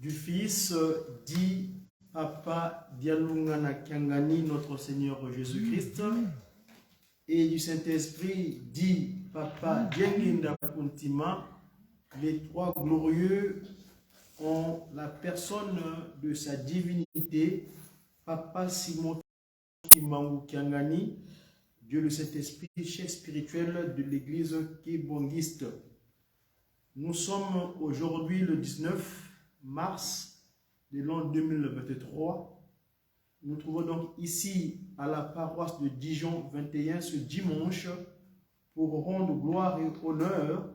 du Fils, dit Papa Dialungana Kiangani, notre Seigneur Jésus-Christ, et du Saint-Esprit, dit Papa Dienginda Kuntima, les trois glorieux ont la personne de sa divinité, Papa Simon Kimangu Kiangani, Dieu le Saint-Esprit, chef spirituel de l'église kibongiste. Nous sommes aujourd'hui le 19 mars de l'an 2023. Nous trouvons donc ici à la paroisse de Dijon 21 ce dimanche pour rendre gloire et honneur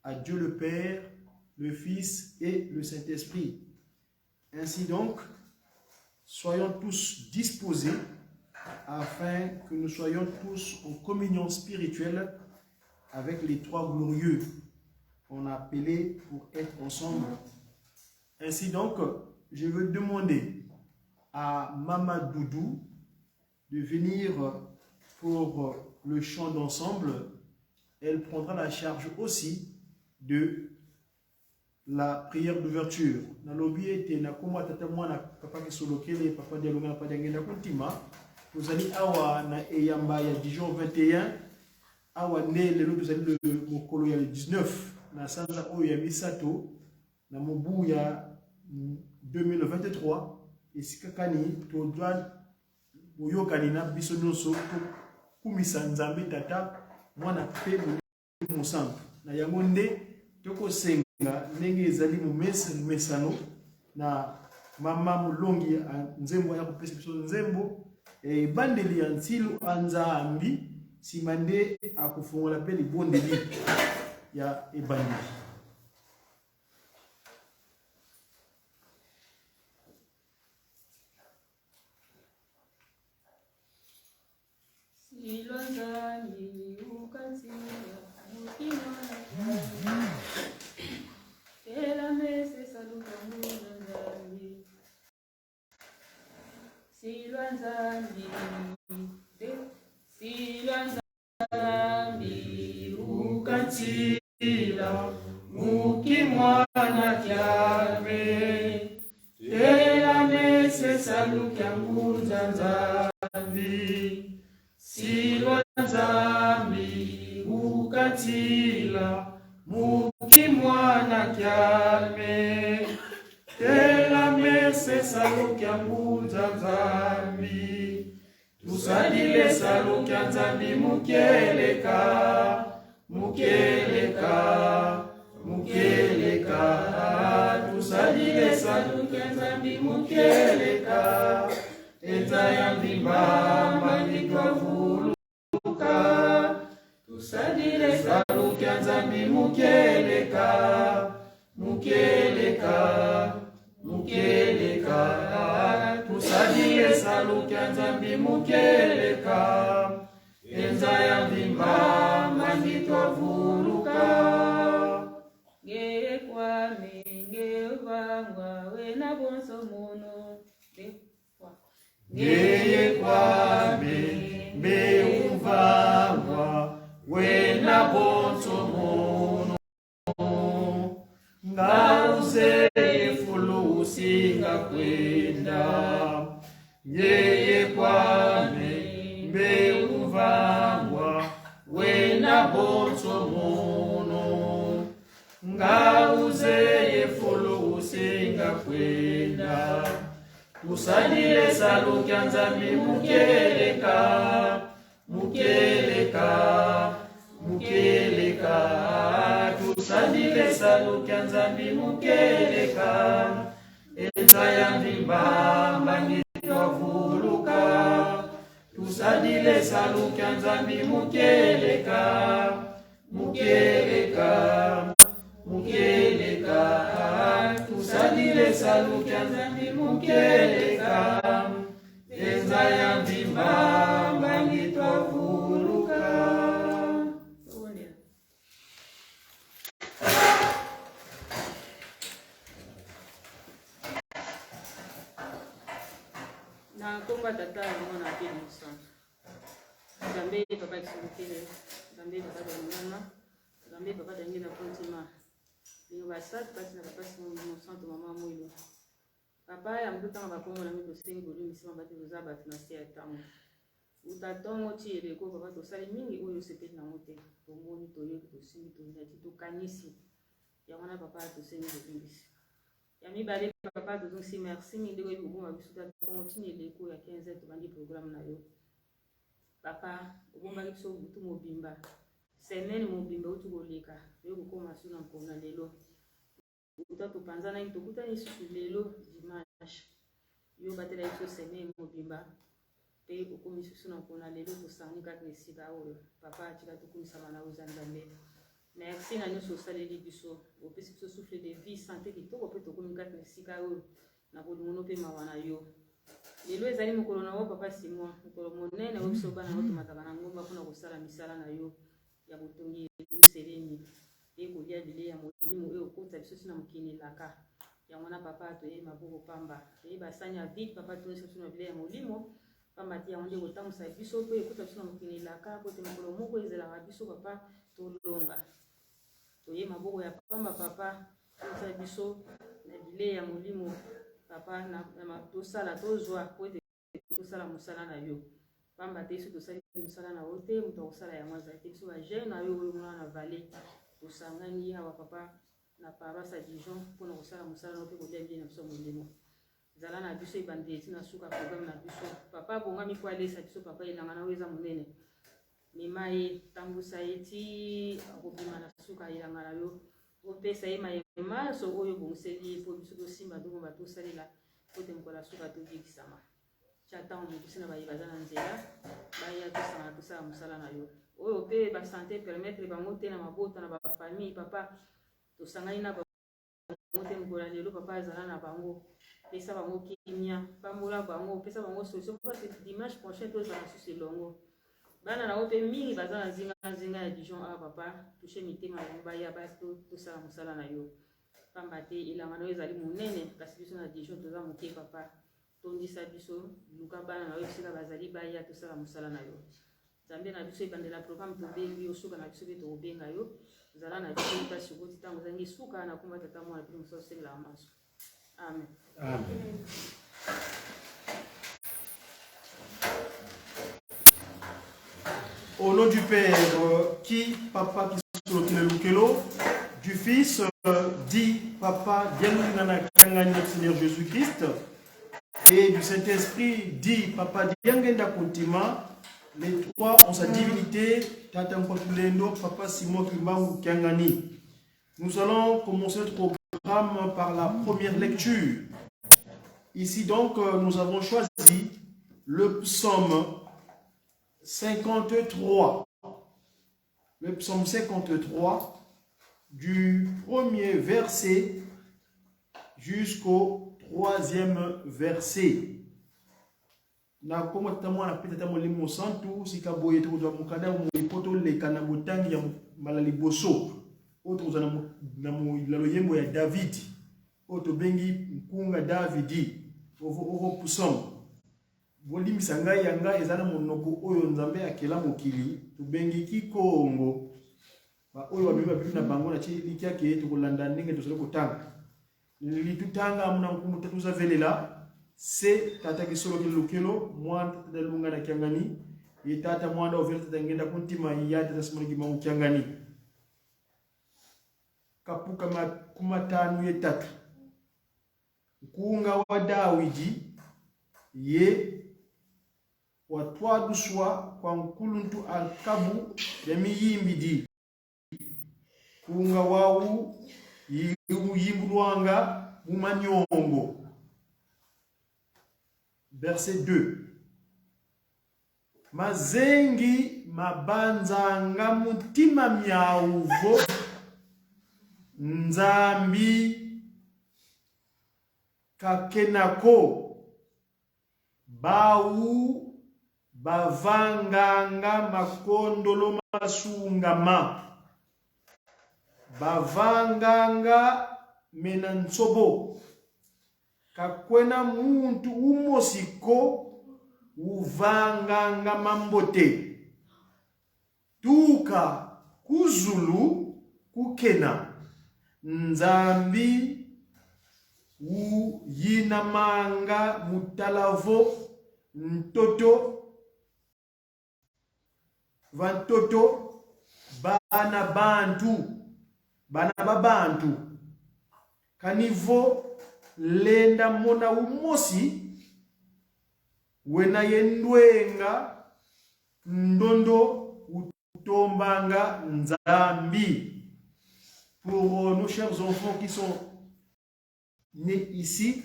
à Dieu le Père, le Fils et le Saint-Esprit. Ainsi donc, soyons tous disposés afin que nous soyons tous en communion spirituelle avec les trois glorieux qu'on a appelés pour être ensemble. Ainsi donc, je veux demander à Mama Doudou de venir pour le chant d'ensemble. Elle prendra la charge aussi de la prière d'ouverture. Dans lobby était na koma tata mwana papa kisolokele papa dialonga na papa ngenda kuntima. Tozali awa na eyamba ya Dijon 21 awa ne lelo tozali le mokolo ya 19 na sanza oyo ya misato na mobu ya 2023 esika kani todwa boyokani na biso nyonso kumisa nzambe tata mwana pe musantu na yango nde tokosenga ndenge ezali mesano na mama mulongi nzembo ya kopesa biso nzembo bandeli ya nsilu anzambi simande akufungola pe libondeli ya ebandeli. Silwanzani ukansila mukimana ela mese saluka muzanzani silwanzani ukansila mukimana kyame ela mese saluka muzanzani silwanzambi ukatila mukimwana kyame tela mese salukya mbunza nzambi tusadile salukya nzambi mukeleka tusadile salukya nzambi mukeleka enza ya mbimba mandikwa vuluka tusadile salukya nzambi mukeleka tusadile salukya nzambi mukeleka enza ya mbimba mandikwa vuluka ngeye kwame ngeye vangwa wena bonso mono ngeye kwame mbeumvangwa wena bonso mono ngauze ifulusi ngakwenda ngeye kwame mbeumvangwa wena bonso mono ngauze ifulusi ngakwenda tusadile salukya nzambi mukeleka tusadile salukya nzambi mukeleka enza ya mbimba mandikwa vuluka tusadile salukya nzambi mukeleka tusadile salukya nzambi mukeleka enza ya mbimba mandikwa vuluka. Na komba tata mwana ake musana Nzambe papa kisolokele Nzambe papa dangana Nzambe papa dangena kontima Ningo basat pasi na papa si mon santo maman papa ya mtutanga bakongo na mito sengi bolu misima bati uzaba tunasia tamu utatongo ti eleko papa tosali mingi oyo sepeli nango te tomoni toyoki tosimbi tonyati tokanisi yango na papa tosengi bolimbisi ya mibale papa tozongisi merci mingi ndeko yebi koboma biso tatongo tini eleko ya 15 tobandi programme na yo papa obombaki biso butu mobimba semaine mobimba uti koleka yo kokoma su na mpona lelo uta topanzanaki tokutani susu lelo dimanche yo batela biso semaine mobimba pe okomi susu na mpona lelo tosangani kaka esika oyo papa atika tokumisama na oza nzambe merci na nyonso osaleli biso opesi biso souffle de vie santé kitoko mpe tokomi kaka esika oyo na bolingono mpe mawa na yo lelo ezali mokolo na yo papa Simon mokolo monene oyo biso bana otomataka na ngomba mpona kosala misala na yo ya botongi eluselemi mpe kolia bilei ya molimo oyo okota biso si na mokili elaka yango na papa toyei maboko pamba toyei basani ya vide papa tonisa biso na bilei ya molimo pamba te yango nde kotambusa biso mpe ekota biso na mokili elaka kote mokolo moko ezelaka biso papa tolonga toyei maboko ya pamba papa tonisa biso na bilei ya molimo papa tosala tozwa po ete tosala mosala na yo pamba te biso tosali mosala na yo te moto akosala yango azali te biso bagene na yo oyo mona na vale tosangani awa papa na paroisse ya Dijon mpona kosala mosala na mpe kolia bilei na biso ya molimo zala na biso ebandeli tina suka programme na biso papa bongami po alesa biso papa elanga na oyo eza monene mema ye tambusa ye ti akobima na suka elanga na yo opesa ye mayema so oyo bonguseli ye mpo biso tosimba tokomba tosalela po te mokolo ya suka tobikisama tia ntango mokusi na baye baza na nzela baya tosangana tosala mosala na yo oyo mpe basante permettre bango te na mabota na bafamille papa tosangani na bango te mokolo ya lelo papa azala na bango pesa bango kimia pambola bango pesa bango solution parce que dimanche prochain tozala susu elongo bana na mpe mingi baza na zinga ya Dijon awa papa touche mitema na bango baya tosala mosala na yo pamba te elanga na yo ezali monene kasi biso na Dijon toza moke papa tondisa biso luka bana na yo esika bazali baya tosala mosala na yo nzambe na biso ebandela programme tobengi yo suka na biso mpe tokobenga yo zala na biso mpasi okoti ntango ozangi suka na komba tata mwana mpe mosusu osengelaka maso amen. Amen. Au nom du Père, qui papa qui sur le lukelo, du Fils, dit papa, Dianana Kangani, notre Seigneur Jésus-Christ, et du Saint-Esprit, dit papa, Diangenda Kuntima, les trois ont sa divinité, Tata Mpatulendo, papa Simon Kimbangu Kangani. Nous allons commencer notre programme par la première lecture. Ici donc, nous avons choisi le psaume 53. Le psaume 53, du premier verset jusqu'au troisième verset. Na komo tamo na pita tamo limo santu sika boye to do mukada mo ipoto le kana botangi ya malali boso oto za na mo ilalo yembo ya David oto bengi mkunga Davidi ovo psaume bolimisa ngai yanga ezana monoko oyo nzambe akela mokili tubengi kikongo ba oyo babiba bibi na bango na chiliki yake tukolanda ndenge tosole kotanga litutanga amuna nkumu tatuza velela se tata kisolo kilukelo mwana tata lunga na kiangani yetata mwana ovela tata ngenda kuntima yata tata simoni kimangu kiangani kapuka kumatanu yetatu kunga wa Dawidi ye watwaduswa kwa nkuluntu alkabu ya miyimbidi kunga wawu yimbulwanga mumanyongo. Verset 2. Mazengi mabanzanga mutima myauvo nzambi kakenako bau bavanganga makondolo masungama bavanganga menantsobo kakwena muntu umosiko uvanganga mambote tuka kuzulu kukena nzambi ou yinamanga mutalavo ntoto vantoto bana babantu kanivo lenda mona umosi wena yendwenga ndondo utombanga nzambi. Pour nos chers enfants qui sont nés ici,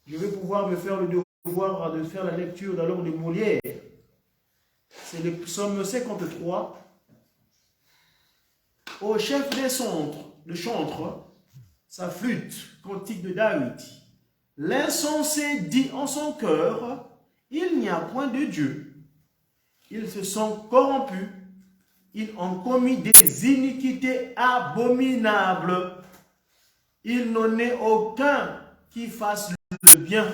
je vais pouvoir me faire le devoir de faire la lecture de la langue de Molière. C'est le psaume 53. Au chef des chantres, sa flûte, cantique de David. L'insensé dit en son cœur, il n'y a point de Dieu. Ils se sont corrompus, ils ont commis des iniquités abominables. Il n'en est aucun qui fasse le bien.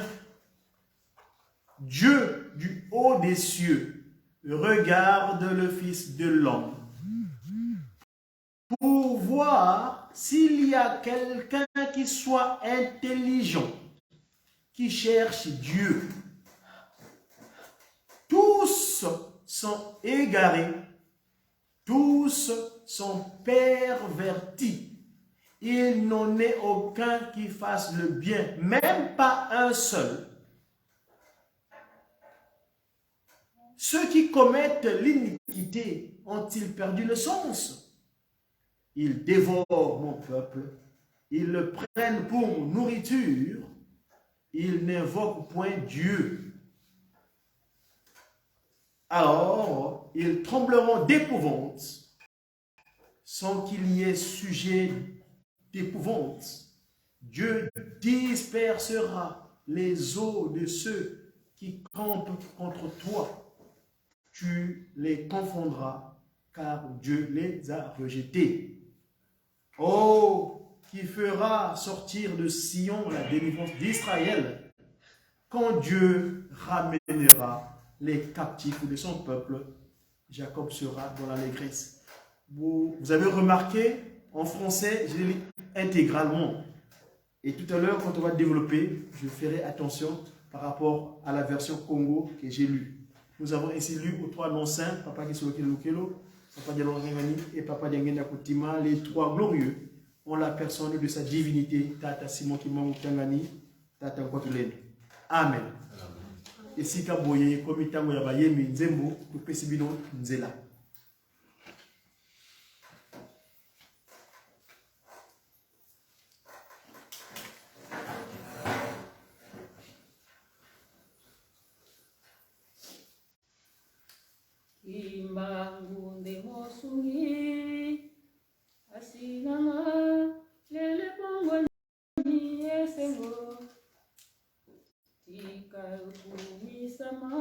Dieu du haut des cieux regarde le Fils de l'homme pour voir s'il y a quelqu'un qui soit intelligent, qui cherche Dieu. Tous sont égarés, tous sont pervertis. Il n'en est aucun qui fasse le bien, même pas un seul. Ceux qui commettent l'iniquité ont-ils perdu le sens? Ils dévorent mon peuple, ils le prennent pour nourriture, ils n'invoquent point Dieu. Alors, ils trembleront d'épouvante, sans qu'il y ait sujet d'épouvante. Dieu dispersera les eaux de ceux qui campent contre toi. Tu les confondras, car Dieu les a rejetés. Oh, qui fera sortir de Sion la délivrance d'Israël, quand Dieu ramènera les captifs de son peuple, Jacob sera dans l'allégresse. Vous avez remarqué, en français, je l'ai lu intégralement. Et tout à l'heure, quand on va développer, je ferai attention par rapport à la version Congo que j'ai lue. Nous avons ainsi lu aux trois noms saints, Papa Kisolokelo, Papa Dialorangani et Papa Diangenda Koutima, les trois glorieux, ont la personne de sa divinité, Tata Simon Kimangu Tangani, Tata Kwatulene. Amen. Et si Kaboye, Komitango Yabayemi Nzembo, Kupesibino Nzela. Imbangunde mosungi asinama lele bongo ni esengo tika kumisama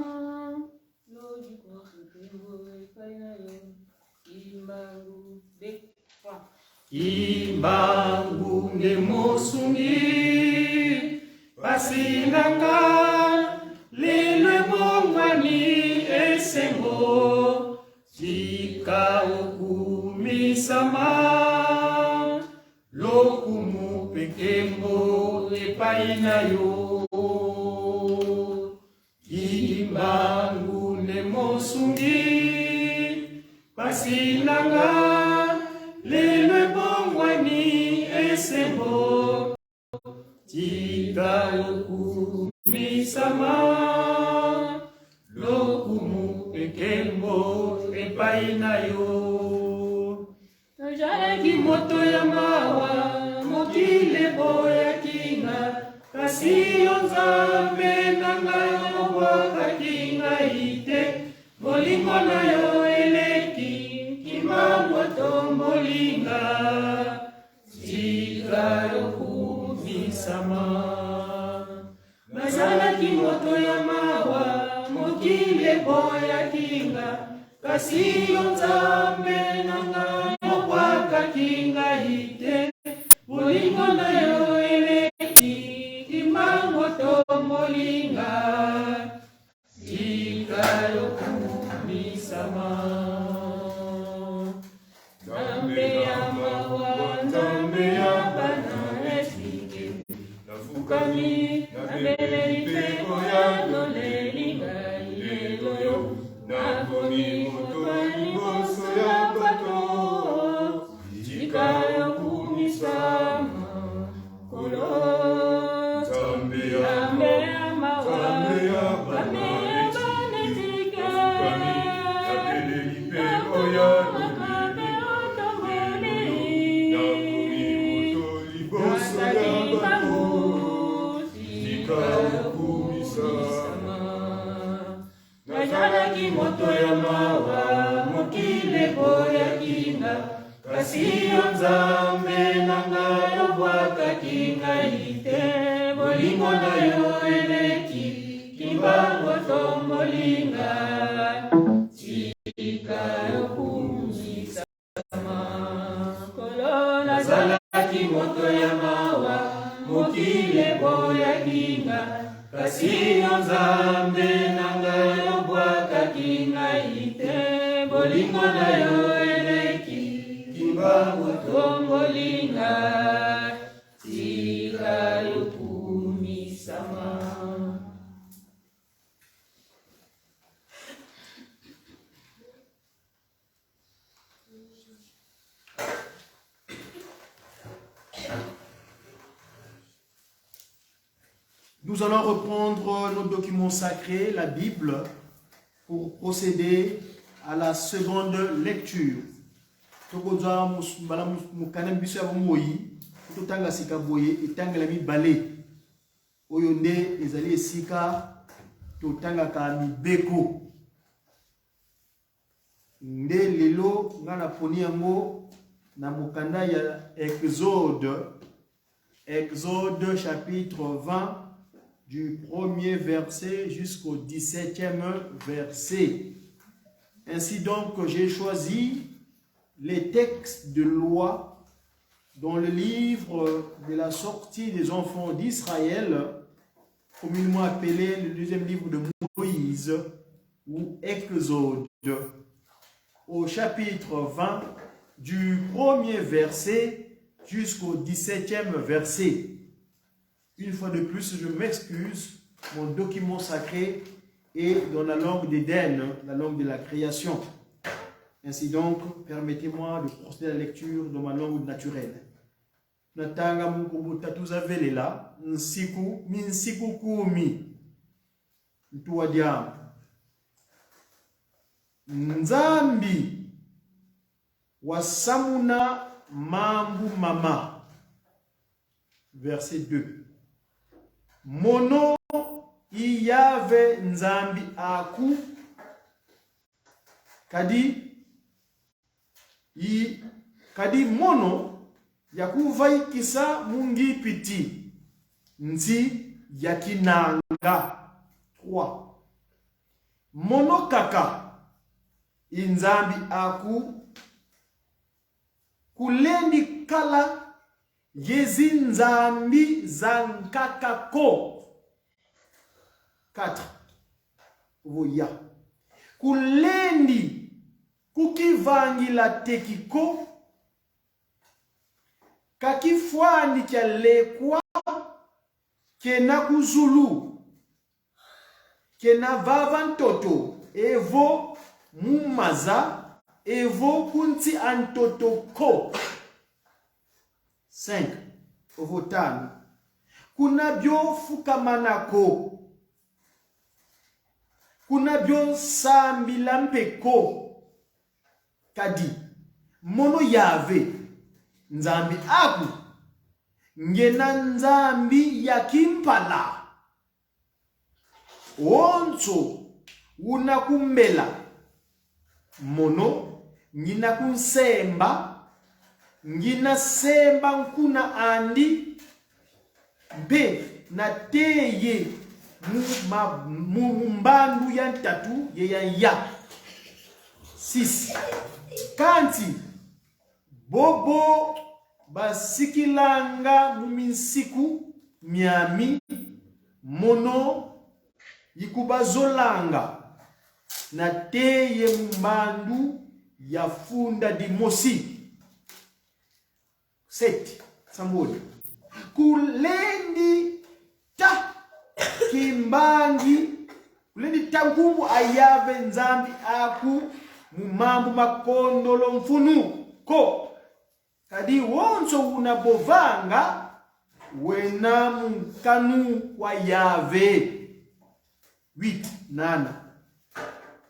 lojiko sutengo ipayayo imbangunde mosungi asinanga lele bongo ni esengo Tika okumisama lokumu pekembo epaina yo imbangu ne mosungi pasinanga lelwe bongwani esembo tika okumisama lokumu pekembo epaina yo najalaki moto ya mawa mokile boya kinga kasi yo nzambe na ngai obwakaki ngai te bolingo na yo eleki kimamoto molinga tika yokumisama nazalaki moto ya mawa mokile boya kinga kasi yo nzambe na ngai obwakaki ngai te bolingo na yo eleki kimamoto molinga tika yokumisama nzambe ya mawa nzambe ya bana esike Fukami, Nabele Ipeko ya Nolelinga Ileloyo, Nakomi Motoni Boso ya Bato, Jikayo Kumisama, Kolo, Zambe Amawa, Zambe Abanetike, Fukami, Nabele Ipeko ya moto ya mawa mokile boya kinga kasiyo nzambe nanga yobwaka kinga ite bolingo na yo eleki kimbango tombolinga chika yokumisama kolona zalaki moto ya mawa mokile boya kinga kasiyo nzambe nanga yobwaka kinga ite bolingo na yo eleki kimbango tombolinga tika yokumisama. Nous allons reprendre nos documents sacrés, la Bible, pour procéder à la seconde lecture. Tokoza mbala mukana biso ya bomoyi, totanga sika boye etanga la mibale. Oyo nde ezali esika totanga ka mibeko. Nde lelo ngana poni yango na mukanda ya Exode chapitre 20 du 1er verset jusqu'au 17e verset. Ainsi donc, j'ai choisi les textes de loi dans le livre de la sortie des enfants d'Israël, communément appelé le deuxième livre de Moïse, ou Exode, au chapitre 20, du 1er verset jusqu'au 17e verset. Une fois de plus, je m'excuse, mon document sacré est dans la langue d'Éden, la langue de la création. Ainsi donc, permettez-moi de procéder à la lecture dans ma langue naturelle. Natanga mukubuta tuzavelela, minsiku kumi. Ntuwadiam. Nzambi wasamuna mambu mama. Verset 2. Mono iyave nzambi aku kadi mono yakuvaikisa mungi piti nzi yakinanga 3. Mono kaka inzambi aku kulendi kala yezi nzambi zankakako 4. Voya kulendi kukivangila tekiko kakifwani kya lekwa kena kuzulu kena vava ntoto evo mumaza evo kunti antoto ko 5. Ovotano kuna byo fukamanako kuna byo sambila mpeko kadi mono yave nzambi aku ngena nzambi yakimpala onzo unakumbela mono ngina kunsemba ngina semba nkuna andi mbe na teye mumbandu ya ntatu ya 6. Kanti bobo basikilanga muminsiku miami mono yikubazolanga na teye mumbandu ya funda di mosi 7. Sambodi kulendi kimbangi kulendi tankumu ayave nzambi aku mumambu makondolo mfunu ko kadi wonso unabovanga wena mkanu wa yave 8 nana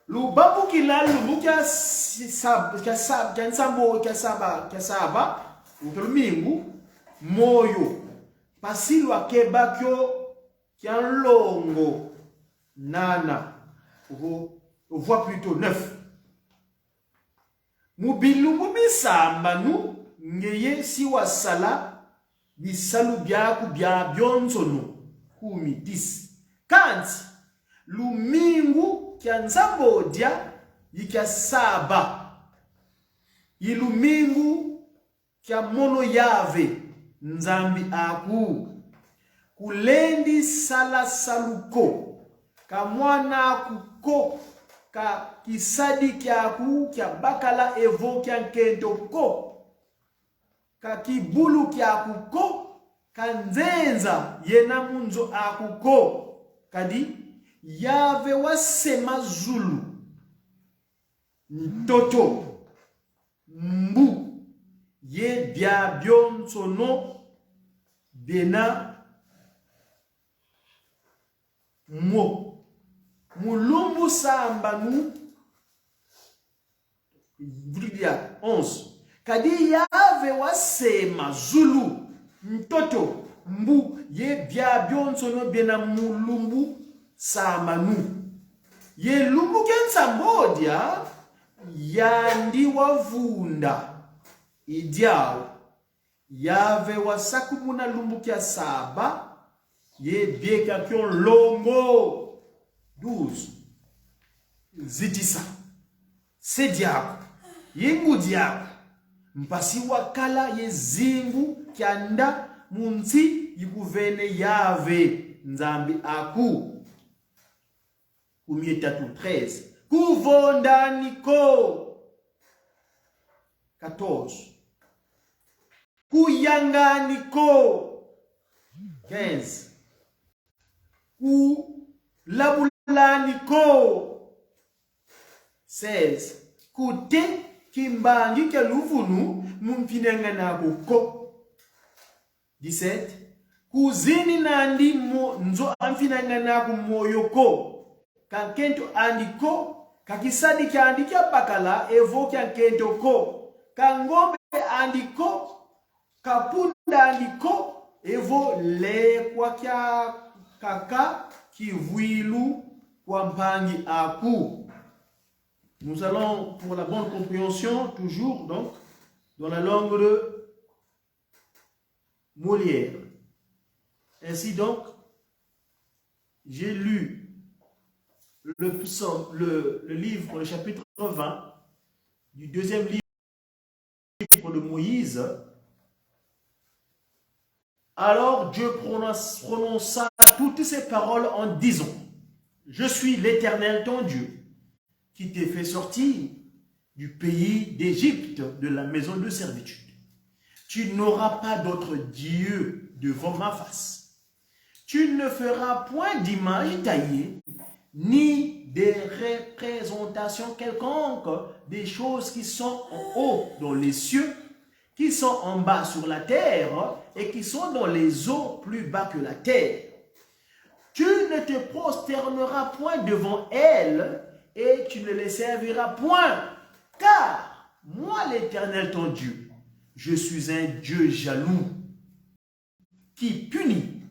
lubabu kilalu kya saba ukelumingu moyo pasilwa kebakyo kya longo nana voit plutôt 9 mubilumbu bisamba nu ngeye si wasala bisalu byaku bya byonsono 10 kanti lumingu kya nzambodya yikya saba ilumingu kya mono yave nzambi aku kulendi sala saluko ka mwana kuko ka kisadi kyaku kya bakala evo kya nkento ko ka kibulu kyaku ko ka nzenza yena munzo akuko kadi yave wasema zulu ntoto mbu ye bya byonsono bena mo mulumbu samba nu 11 kadi yave wasema zulu ntoto mbu ye bya byonsono bena mulumbu samba nu ye lumbu kensambodia yandi wavunda idiao yave wasakumuna lumbu kya saba ye bieka kyon longo 12 zitisa sediako yingu diako mpasi wakala ye zingu kyanda munsi yikuvene yave nzambi aku 13 kuvondaniko 14 kuyanganiko 15 kulabulaniko 16 kute kimbangi kya luvunu mumpinenga nako ko 17 kuzini nandi nzo amfinanga nako moyoko kankento andiko kakisadi kya andikya bakala evo kya nkento ko kangombe andiko kapunda andiko evo le kwa kya kaka kivuilu kwa mpangi aku. Nous allons pour la bonne compréhension toujours donc dans la langue de Molière. Ainsi donc j'ai lu le livre, le chapitre 20 du deuxième livre de Moïse. Alors Dieu prononça toutes ces paroles en disant: Je suis l'Éternel ton Dieu, qui t'ai fait sortir du pays d'Égypte, de la maison de servitude. Tu n'auras pas d'autre Dieu devant ma face. Tu ne feras point d'image taillée, ni des représentations quelconques des choses qui sont en haut dans les cieux, qui sont en bas sur la terre et qui sont dans les eaux plus bas que la terre. Tu ne te prosterneras point devant elles et tu ne les serviras point, car moi l'Éternel ton Dieu, je suis un Dieu jaloux qui punit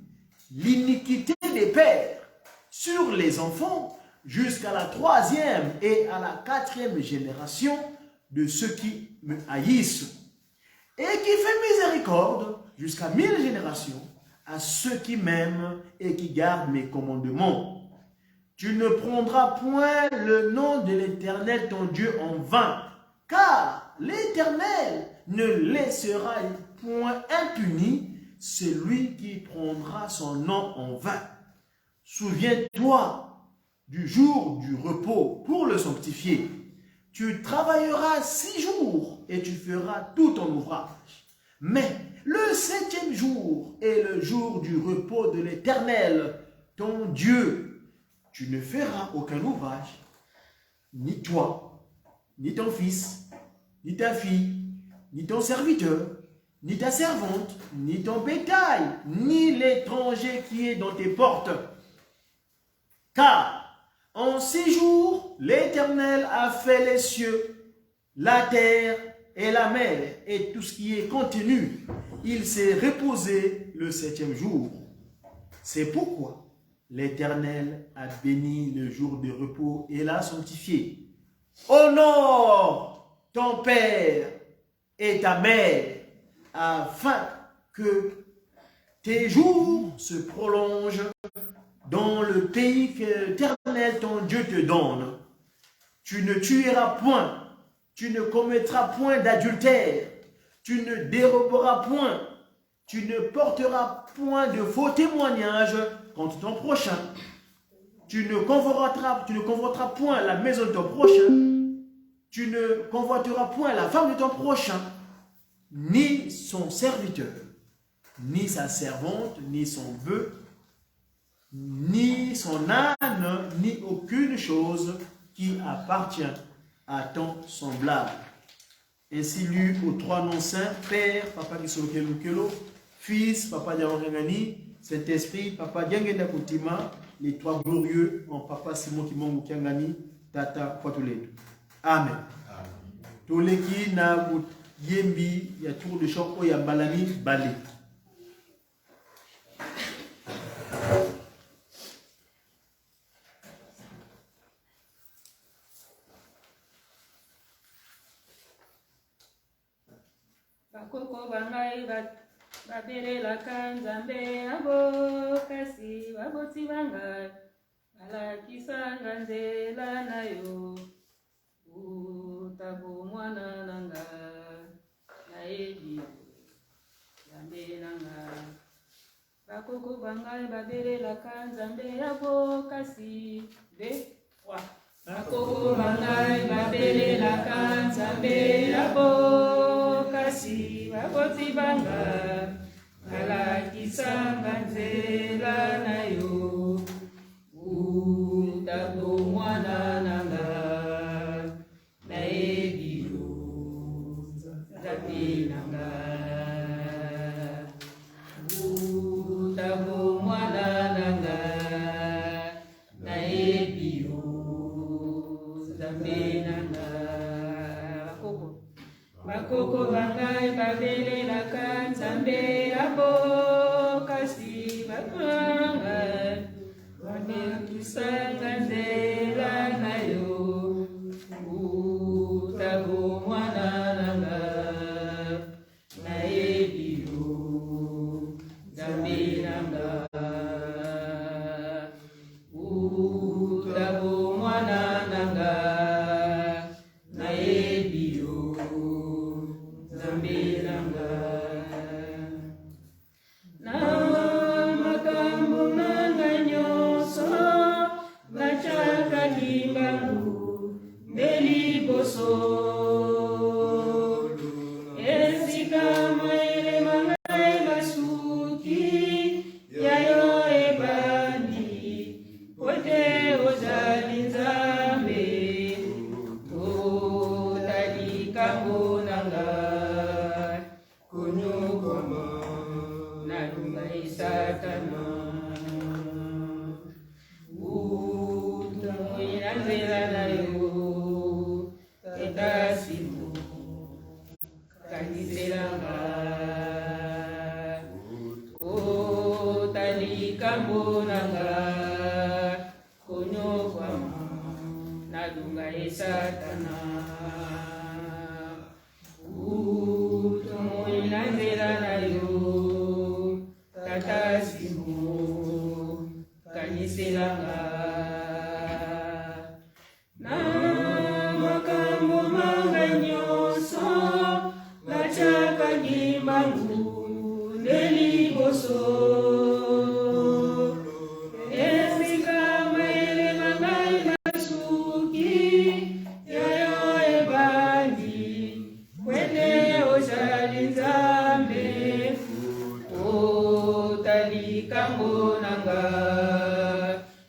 l'iniquité des pères sur les enfants jusqu'à la 3e et à la 4e génération de ceux qui me haïssent, et qui fait miséricorde jusqu'à 1000 générations à ceux qui m'aiment et qui gardent mes commandements. Tu ne prendras point le nom de l'Éternel ton Dieu en vain, car l'Éternel ne laissera point impuni celui qui prendra son nom en vain. Souviens-toi du jour du repos pour le sanctifier. Tu travailleras 6 jours et tu feras tout ton ouvrage. Mais le 7e jour est le jour du repos de l'Éternel, ton Dieu. Tu ne feras aucun ouvrage, ni toi, ni ton fils, ni ta fille, ni ton serviteur, ni ta servante, ni ton bétail, ni l'étranger qui est dans tes portes. Car en 6 jours, l'Éternel a fait les cieux, la terre et la mer, et tout ce qui est contenu. Il s'est reposé le 7e jour. C'est pourquoi l'Éternel a béni le jour de repos et l'a sanctifié. Honore ton père et ta mère, afin que tes jours se prolongent dans le pays que l'Éternel ton Dieu te donne. Tu ne tueras point, tu ne commettras point d'adultère, tu ne déroberas point, tu ne porteras point de faux témoignages contre ton prochain, tu ne convoiteras point la maison de ton prochain, tu ne convoiteras point la femme de ton prochain, ni son serviteur, ni sa servante, ni son bœuf, ni son âne, ni aucune chose qui appartient à ton semblable. Ainsi lu aux 3 noms saints, Père, Papa Kisolokelo, Fils, Papa Diarongani, Saint-Esprit, Papa Diangenda Koutima, les 3 glorieux en Papa Simon Kimongo Kiangani, Tata Kwatuletu. Amen. Toleki na yembi ya tour de chant ya balami balé. Bakoko bangai babelelaka Nzambe abo kasi baboti bangai balakisanga nzela na yo utabo mwana nanga nayebi Nzambe nanga. Bakoko bangai babelelaka Nzambe abo kasi bakoko bangai babelelaka Nzambe abo kasi baboti bangai balakisanga nzela na yo utabo mwana nanga nayebi yo Nzambe nanga utabo mwana nanga nayebi yo Nzambe nanga. Bakoko bangai babelelaka Nzambe abo kasi bangai balakisanga nzela na yo utabo mwana nanga nayebi yo Nzambe nanga utabo mwana nanga nayebi yo Nzambe nanga. Na makambo nanga nyonso nachaka kimbangu mbeliboso esika maele mangai masuki yayo ebandi ote ozali Nzambe otalikambo nanga kunyukoma nalumbai Satana utomoyina nzela na yo etasimu kaniselanga otalikambo nanga kunyukoma nalumbai Satana utomoyina nzela na yo tatasimu kaniselanga. Na makambo manga nyonso nachaka kimbangu ndeliboso esika maele mangai masuki yayo ebandi kwene ozali Nzambe otalikambo nanga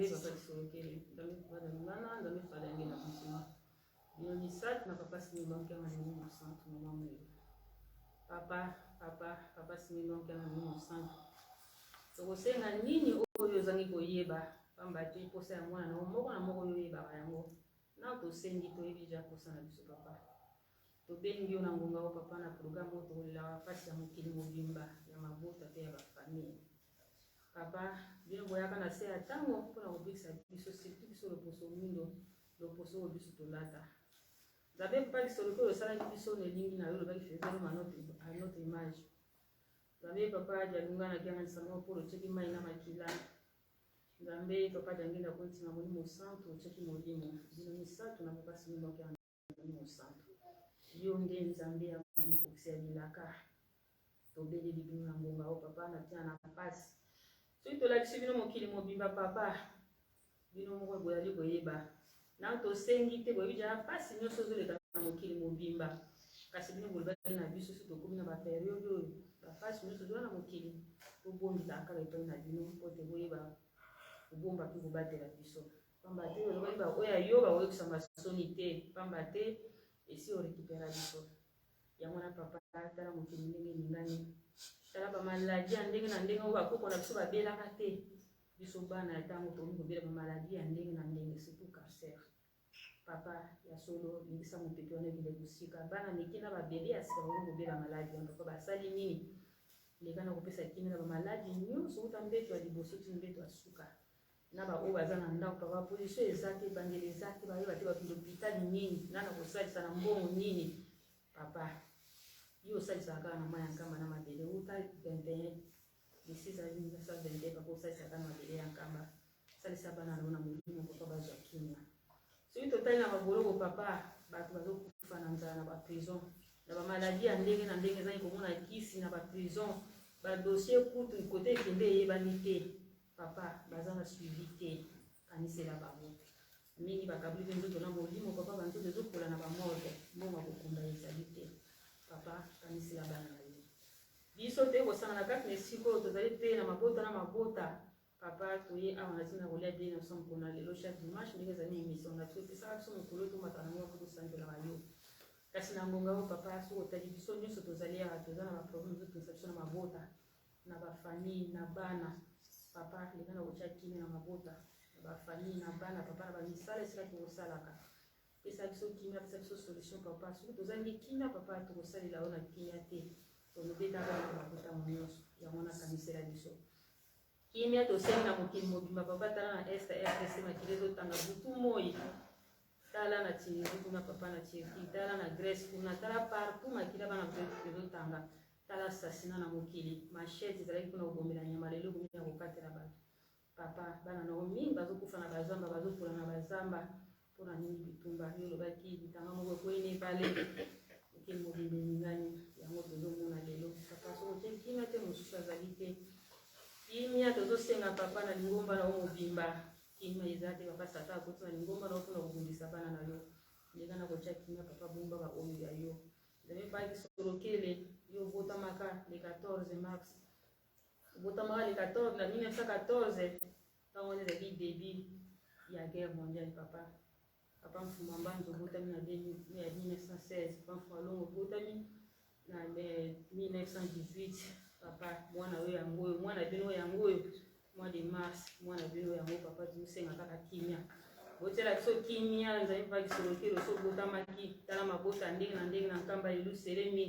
Nzambe papa lisolokele Nzambe papa dalungana Nzambe papa dalengela kusima bino misatu na papa simima nkema nini musantu mama mwelo papa simima nkema nini musantu tokosenga nini oyo ozangi koyeba pamba te posa ya mwana na moko yoyebaka yango na tosengi toyebi ja posa na biso papa tobengi yo na ngonga o papa na programme oyo tokolelaka mpasi ya mokili mobimba ya mabota mpe ya bafamille papa bino boyaka na se ya ntango mpona kobikisa biso surtout biso loposo mwindo loposo oyo biso tolata Nzambe papa lisoloko oyo osalaki biso na elingi na yo olobaki fezelo à notre image Nzambe papa dialungana kianga lisanga mpo lotyeki mai na makila Nzambe papa diangenda kontinga molimo santo otyeki molimo bino misato na papa simimoki ya molimo santo yo nde Nzambe ya mokokisi ya bilaka tobeleli bino na ngonga o papa na tina na mpasi soki tolakisi bino mokili mobimba papa bino moko boyali koyeba na tosengi te boyebi ja mpasi nyonso ozoleka na mokili mobimba kasi bino bolobaki na biso soki tokomi na baperiode oyo bapasi nyonso ozola na mokili tobombika kaka epai na bino mpo te boyeba kobomba mpe kobatela biso pamba te olobaki baoyo yo bakoyokisa masoni te pamba te esi orekipera biso yango na papa tala mokili ndenge ningani tala bamaladi ya ndenge na ndenge oyo bakoko na biso babelaka te biso bana ya ntango tokomi kobela bamaladi ya ndenge na ndenge surtout cancer papa ya solo lingisa mopepe wana ebile kosika bana mike na babebe ya sika bakomi kobela maladi wana papa basali nini leka na kopesa kimia na bamaladi nyonso uta mbeto ya liboso ti mbeto ya suka na baoyo baza na ndako papa position eza te ebandeli eza te bayeba te bakende hôpital nini nana kosalisa na mbongo nini papa yo osalisaka kaka na mai ya nkamba na mabele uta 21 6 à 1921 papa osalisaka na mabele ya nkamba salisa bana na molimo papa bazwa kimia soki totali na baboloko papa bato bazokufa na nzala na baprison na bamaladi ya ndenge na ndenge ezali komona kisi na baprison badossier kutu kote ekende eyebani te papa baza na suivi te kanisela bango mingi bakabuli mpe nzoto na molimo papa banzoto ezokola na bamorte mbongo kokumba ezali te papa kanisela bana na yo biso te kosangana kati na esika oyo tozali te na mabota papa toye awa na ntina kolia de na somo mpona lelo chaque dimanche ndenge ezali na émission na biso pesaka biso mokolo tomata nango mpo tosanzelaka yo kasi na ngonga oyo papa soki otali biso nyonso tozali awa toza na baproblème ezotongisa biso na mabota na bafamille na bana papa leka na kotya kimia na mabota na bafamille na bana papa na bamisala esika tokosalaka pesa biso kimia pesa biso solution papa soki tozangi kimia papa tokosalela oyo na kimia te tolobetaka na mabota nyonso yango nakanisela biso kimia tosengi na mokili mobimba papa tala na este rdc makili ezotanga butu moi tala na Tunisie kuna papa na Turquie tala na Grèce kuna tala partout makili bana ezotanga tala sasina na mokili machete ezalaki kuna kobomela nyama lelo komi ya kokatela bato papa bana na mingi bazokufa na bazamba bazopola na bazamba mpona nini bitumba yo olobaki bitanga moko ekwei nebale mokili mobimba eningani yango tozomona lelo papa soki otie kimia te mosusu azali te kimia tozosenga papa na lingomba na yo mobimba kimia eza te papa sata akoti na lingomba na yo mpona kobundisa bana na yo ndenge na kotya kimia papa bomba baoyo ya yo nzambe mpaki solokele yo obotamaka le 14 mars obotamaka le 14 na 1914 ntango wana ezali début ya guerre mondiale papa papa mfuma mbanzo obotami na 1916 papa mfuma longo obotami na 1918 papa mwana oyo yango oyo mwana bino oyo yango oyo mois de mars mwana bino yango papa tosenga kaka kimia botela biso kimia nzambe mpaki solokele so obotamaki tala mabota ndenge na ndenge na nkamba Yelusalemi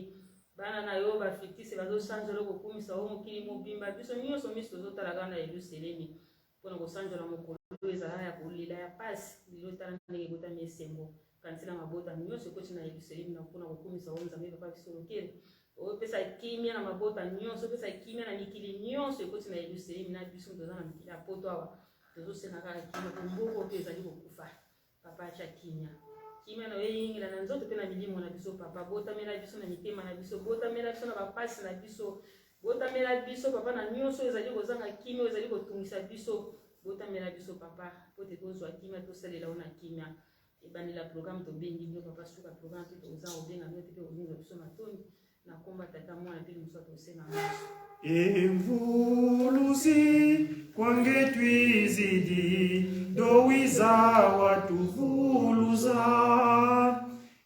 bana na yo bafictise bazosanzola kokumisa o mokili mobimba biso nyonso miso tozotalaka na Yelusalemi mpona kosanzola mokolo oyo ezala ya kolela ya pasi lelo tala ndenge ekotami esengo kanisela mabota nyonso ekoti na Yelusalemi na mpona kokumisa o nzambe papa bisolokele opesa kimia na mabota nyonso opesa kimia na mikili nyonso ekoti na Yelusalemi na biso toza na mikili ya poto awa tozosenga kaka kimia komboko mpe ezali kokufa papa atya kimia kimia na oyingela na nzoto mpe na milimo na biso papa botamela biso na mitema na biso botamela biso na bapasi na biso botamela biso papa na nyonso ezali kozanga kimia ezali kotungisa biso botamela biso papa po te tozwa kimia tosalela o na kimia ebandela programme tobengi bino papa suka programme mpe toza kobenga bino te mpe kozonga biso matoni na komba tata mwana pe mosu atosenga nyonso. Emvuluzi kwangetwizidi dowiza watuvuluza.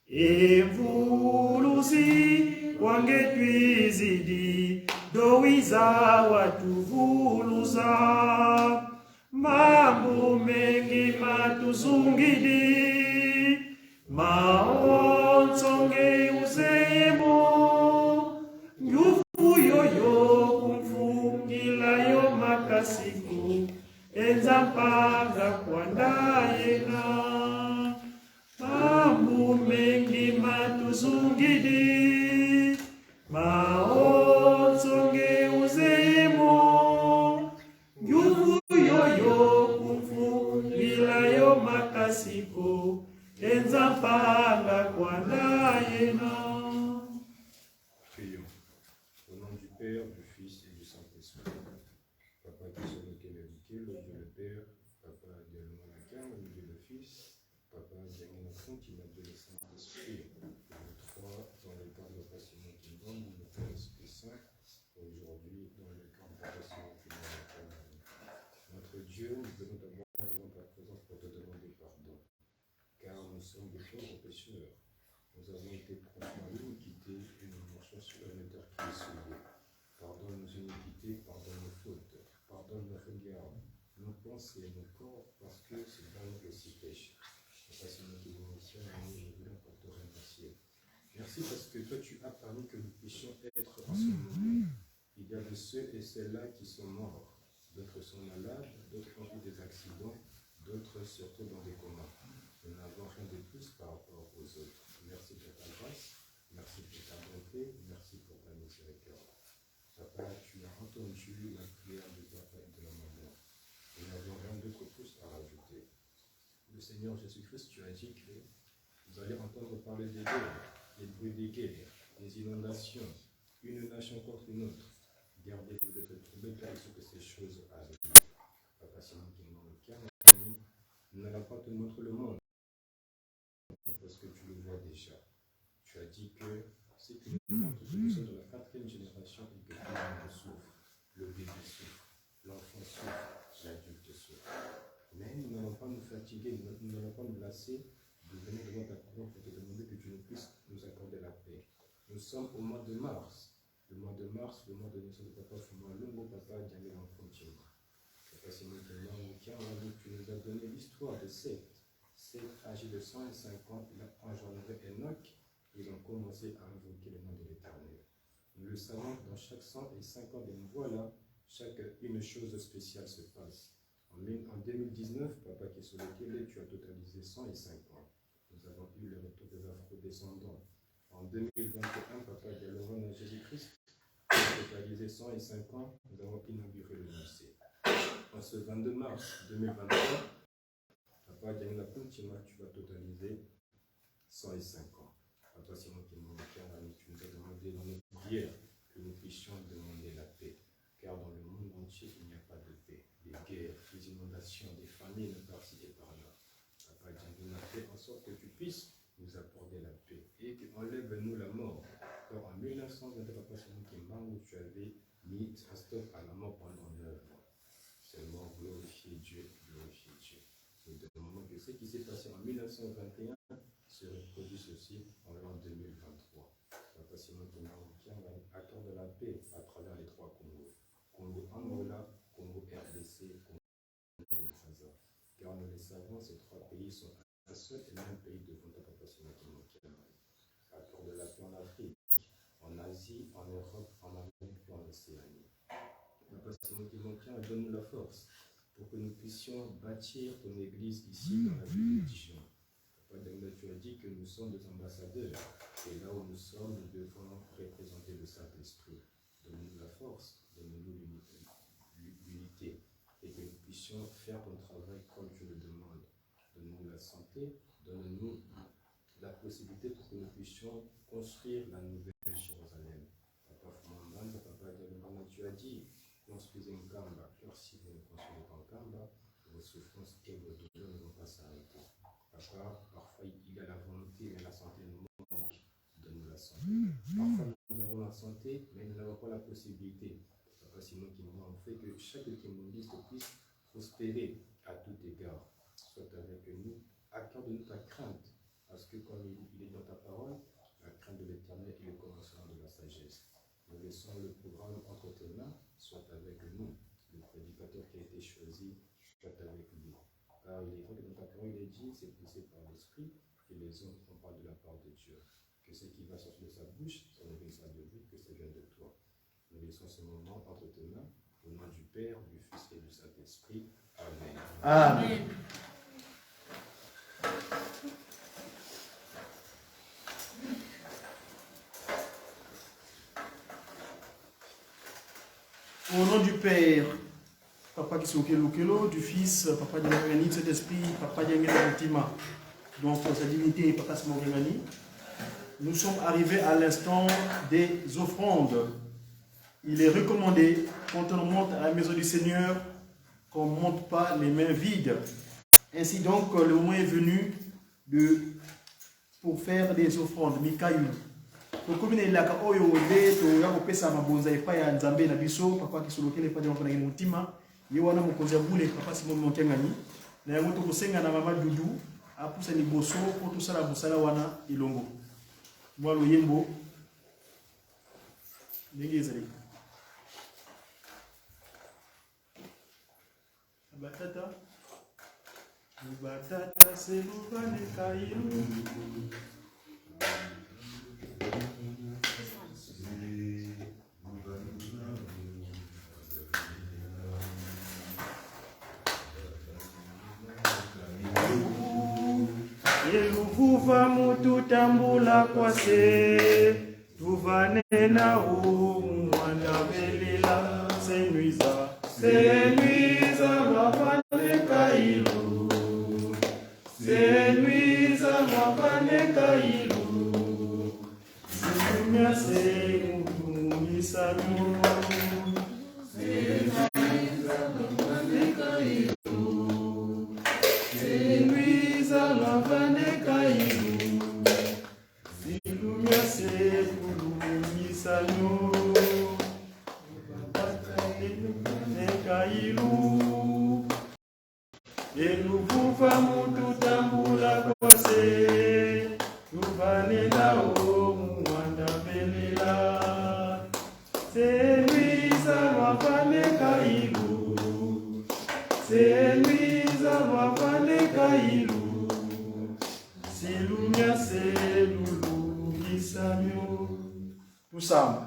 Emvuluzi kwangetwizidi dowiza watuvuluza. Mambo mengi matuzungidi maonsonge uzemo. Nguvu yoyo kumfungila yo makasiku enzampanga kwandayena. Mambo mengi matuzungidi maonsonge uzemo. Nguvu yoyo kumfungila yo makasiku enzampanga kwandayena. Prions. Au nom du Père, du Fils et du Saint-Esprit. Papa qui sont le Dieu le Père, Papa Dieu le Dieu le Fils, Papa Dieu le Dieu le Saint-Esprit. Les trois dans le camp de Papa Simon qui donne, le Père Esprit Saint, aujourd'hui dans le camp de Papa Simon qui donne. Notre Dieu, nous venons d'abord devant ta présence pour te demander pardon, car nous sommes des pauvres pécheurs. Nous avons été profonds à l'iniquité et nous marchons sur un état qui est souillé. Pardonne nos iniquités, pardonne nos fautes, pardonne nos regards, nos pensées et nos corps, parce que c'est dans nous que s'y pêche. Papa, c'est nous qui nous remercions, et nous voulons pour te remercier. Merci parce que toi, tu as permis que nous puissions être en ce moment. Il y a de ceux et celles-là qui sont morts. D'autres sont malades, d'autres ont eu des accidents, d'autres surtout dans des comas. Nous n'avons rien de plus par rapport aux autres. Merci pour ta grâce, merci pour ta bonté, merci pour ta miséricorde. Papa, tu as entendu la prière du papa et de la maman. Nous n'avons rien d'autre plus à rajouter. Le Seigneur Jésus-Christ, tu as dit que vous allez entendre parler des guerres, des bruits des guerres, des inondations, une nation contre une autre. Gardez-vous d'être troublés car il faut que ces choses arrivent. Papa, c'est nous qui nous le cœur, nous n'allons pas te montrer le monde. Parce que tu le vois déjà. Tu as dit que c'est que nous montrons que nous sommes de la 4e génération et que tout le monde souffre. Le bébé souffre, l'enfant souffre, l'adulte souffre. Mais nous n'allons pas nous fatiguer, nous n'allons pas nous lasser de venir devant ta présence pour te demander que tu nous puisses nous accorder la paix. Nous sommes au mois de mars. Le mois de mars, le mois de naissance de Papa Fuma Longo, Papa Diamé l'enfantine. Papa Simon tu nous as donné l'histoire de Seth. Seth, âgé de 105 ans, il a engendré Enoch. Ils ont commencé à invoquer le nom de l'Éternel. Nous le savons, dans chaque 105 ans de nous voilà, une chose spéciale se passe. En 2019, Papa qui est sur le télé, tu as totalisé 105 ans. Nous avons eu le retour des afro-descendants. En 2021, Papa Diallo à Jésus-Christ, tu as totalisé 105 ans, nous avons inauguré le lycée. En ce 22 mars 2023, Papa Diallo tu vas totaliser 105 ans. Papa Simon qui nous tu nous as demandé dans notre prière que nous puissions demander la paix. Car dans le monde entier, il n'y a pas de paix. Des guerres, des inondations, des famines par-ci et par-là. Papa Diallo a fait en sorte que tu puisses nous accorder la paix et enlève-nous la mort. Car en 1920, Papa Simon qui où tu avais mis un stop à la mort pendant 9 mois. Seulement glorifier Dieu, glorifier Dieu. Nous demandons que ce qui s'est passé en 1921 se reproduise aussi en l'an 2023. Papa Simon qui accorde la paix à travers les 3 Congos. Congo Angola, Congo RDC, Congo Brazza. Car nous le savons, ces 3 pays sont un seul et même pays devant Papa Simon qui accorde la paix en Afrique, en Asie, en Europe, en Amérique et en Océanie. Papa Simon qui donne-nous la force pour que nous puissions bâtir ton église ici dans la ville de Dijon. Papa Dangla, tu as dit que nous sommes des ambassadeurs et là où nous sommes, nous devons représenter le Saint-Esprit. Donne-nous la force, donne-nous l'unité et que nous puissions faire ton travail comme tu le demandes. Donne-nous la santé, donne-nous la possibilité pour que nous puissions construire la nouvelle Jérusalem. Papa Fumambanda, Papa Diallo, tu as dit, construisez un Kamba, car si vous ne construisez pas un Kamba, vos souffrances et vos douleurs ne vont pas s'arrêter. Papa, parfois il y a la volonté, mais la santé nous manque. Donne-nous la santé. Parfois nous avons volonté, mais nous n'avons pas la possibilité. Papa Simon Kimba, on fait que chaque témoigniste puisse prospérer à tout égard. Soit avec nous, accorde-nous ta crainte, parce que comme il est dans ta parole, la crainte de l'Éternel est le commencement de la sagesse. Nous laissons le programme entre tes mains, soit avec nous. Le prédicateur qui a été choisi, soit avec nous. Car il est vrai que dans ta parole, il est dit, c'est poussé par l'Esprit, que les hommes font part de la part de Dieu. Que ce qui va sortir de sa bouche, ça ne vient pas de lui, que ça vient de toi. Nous laissons ce moment entre tes mains, au nom du Père, du Fils et du Saint-Esprit. Amen. Amen. Au nom du Père, Papa qui s'occupe du Fils, Papa de l'Organisme, cet esprit, Papa de l'Ultima, donc sa divinité, Papa Simon Gengani. Nous sommes arrivés à l'instant des offrandes. Il est recommandé, quand on monte à la maison du Seigneur, qu'on ne monte pas les mains vides. Ainsi donc, le moment est venu pour faire des offrandes. Mikayu. Donc, comme il est là, quand il y a un pesa mabonza et pas ya nzambe na biso, papa qui solokele pas de l'enfant na mutima, yewana mokonzi boule papa Simon Monkengani, na yango to kosenga na mama Dudu, apusa ni boso pour tout ça la busala wana ilongo. Moi le yembo. Ndengezali. Batata. Batata c'est l'ouvane kailu. Yeluvuva mutu tambula kwase tuvane na umwana belela senuiza mapane kailu senuiza mapane kailu sinunya senuisa nuru senuiza mapane kailu senuiza mapane kailu sinunya senuisa nuru kailu eluvuva mutu tambula kwase tuvane nao muwanda belela senuiza mapane kailu senuiza mapane kailu silunya selulugisamyo tusamba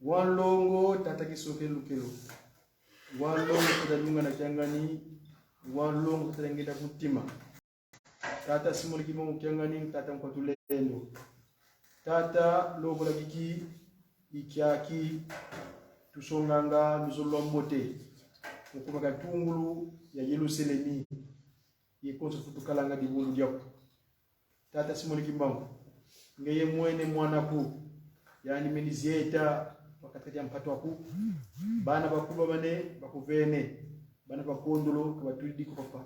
walongo tatakisoke lukelo walongo tadalunga na kyangani walongo tadangeda mutima tata simoni kimongo kyangani tata mkwatulendo tata logo la kiki ikyaki tusonganga nuzolwa mbote mukuma katungulu ya Yerusalemi yekonso futukalanga dibulu diako tata simoni kimongo ngeye mwene mwanaku yani menizieta wakati ya mpato waku bana bakuba bane bakuvene bana bakondolo kabatudi ko papa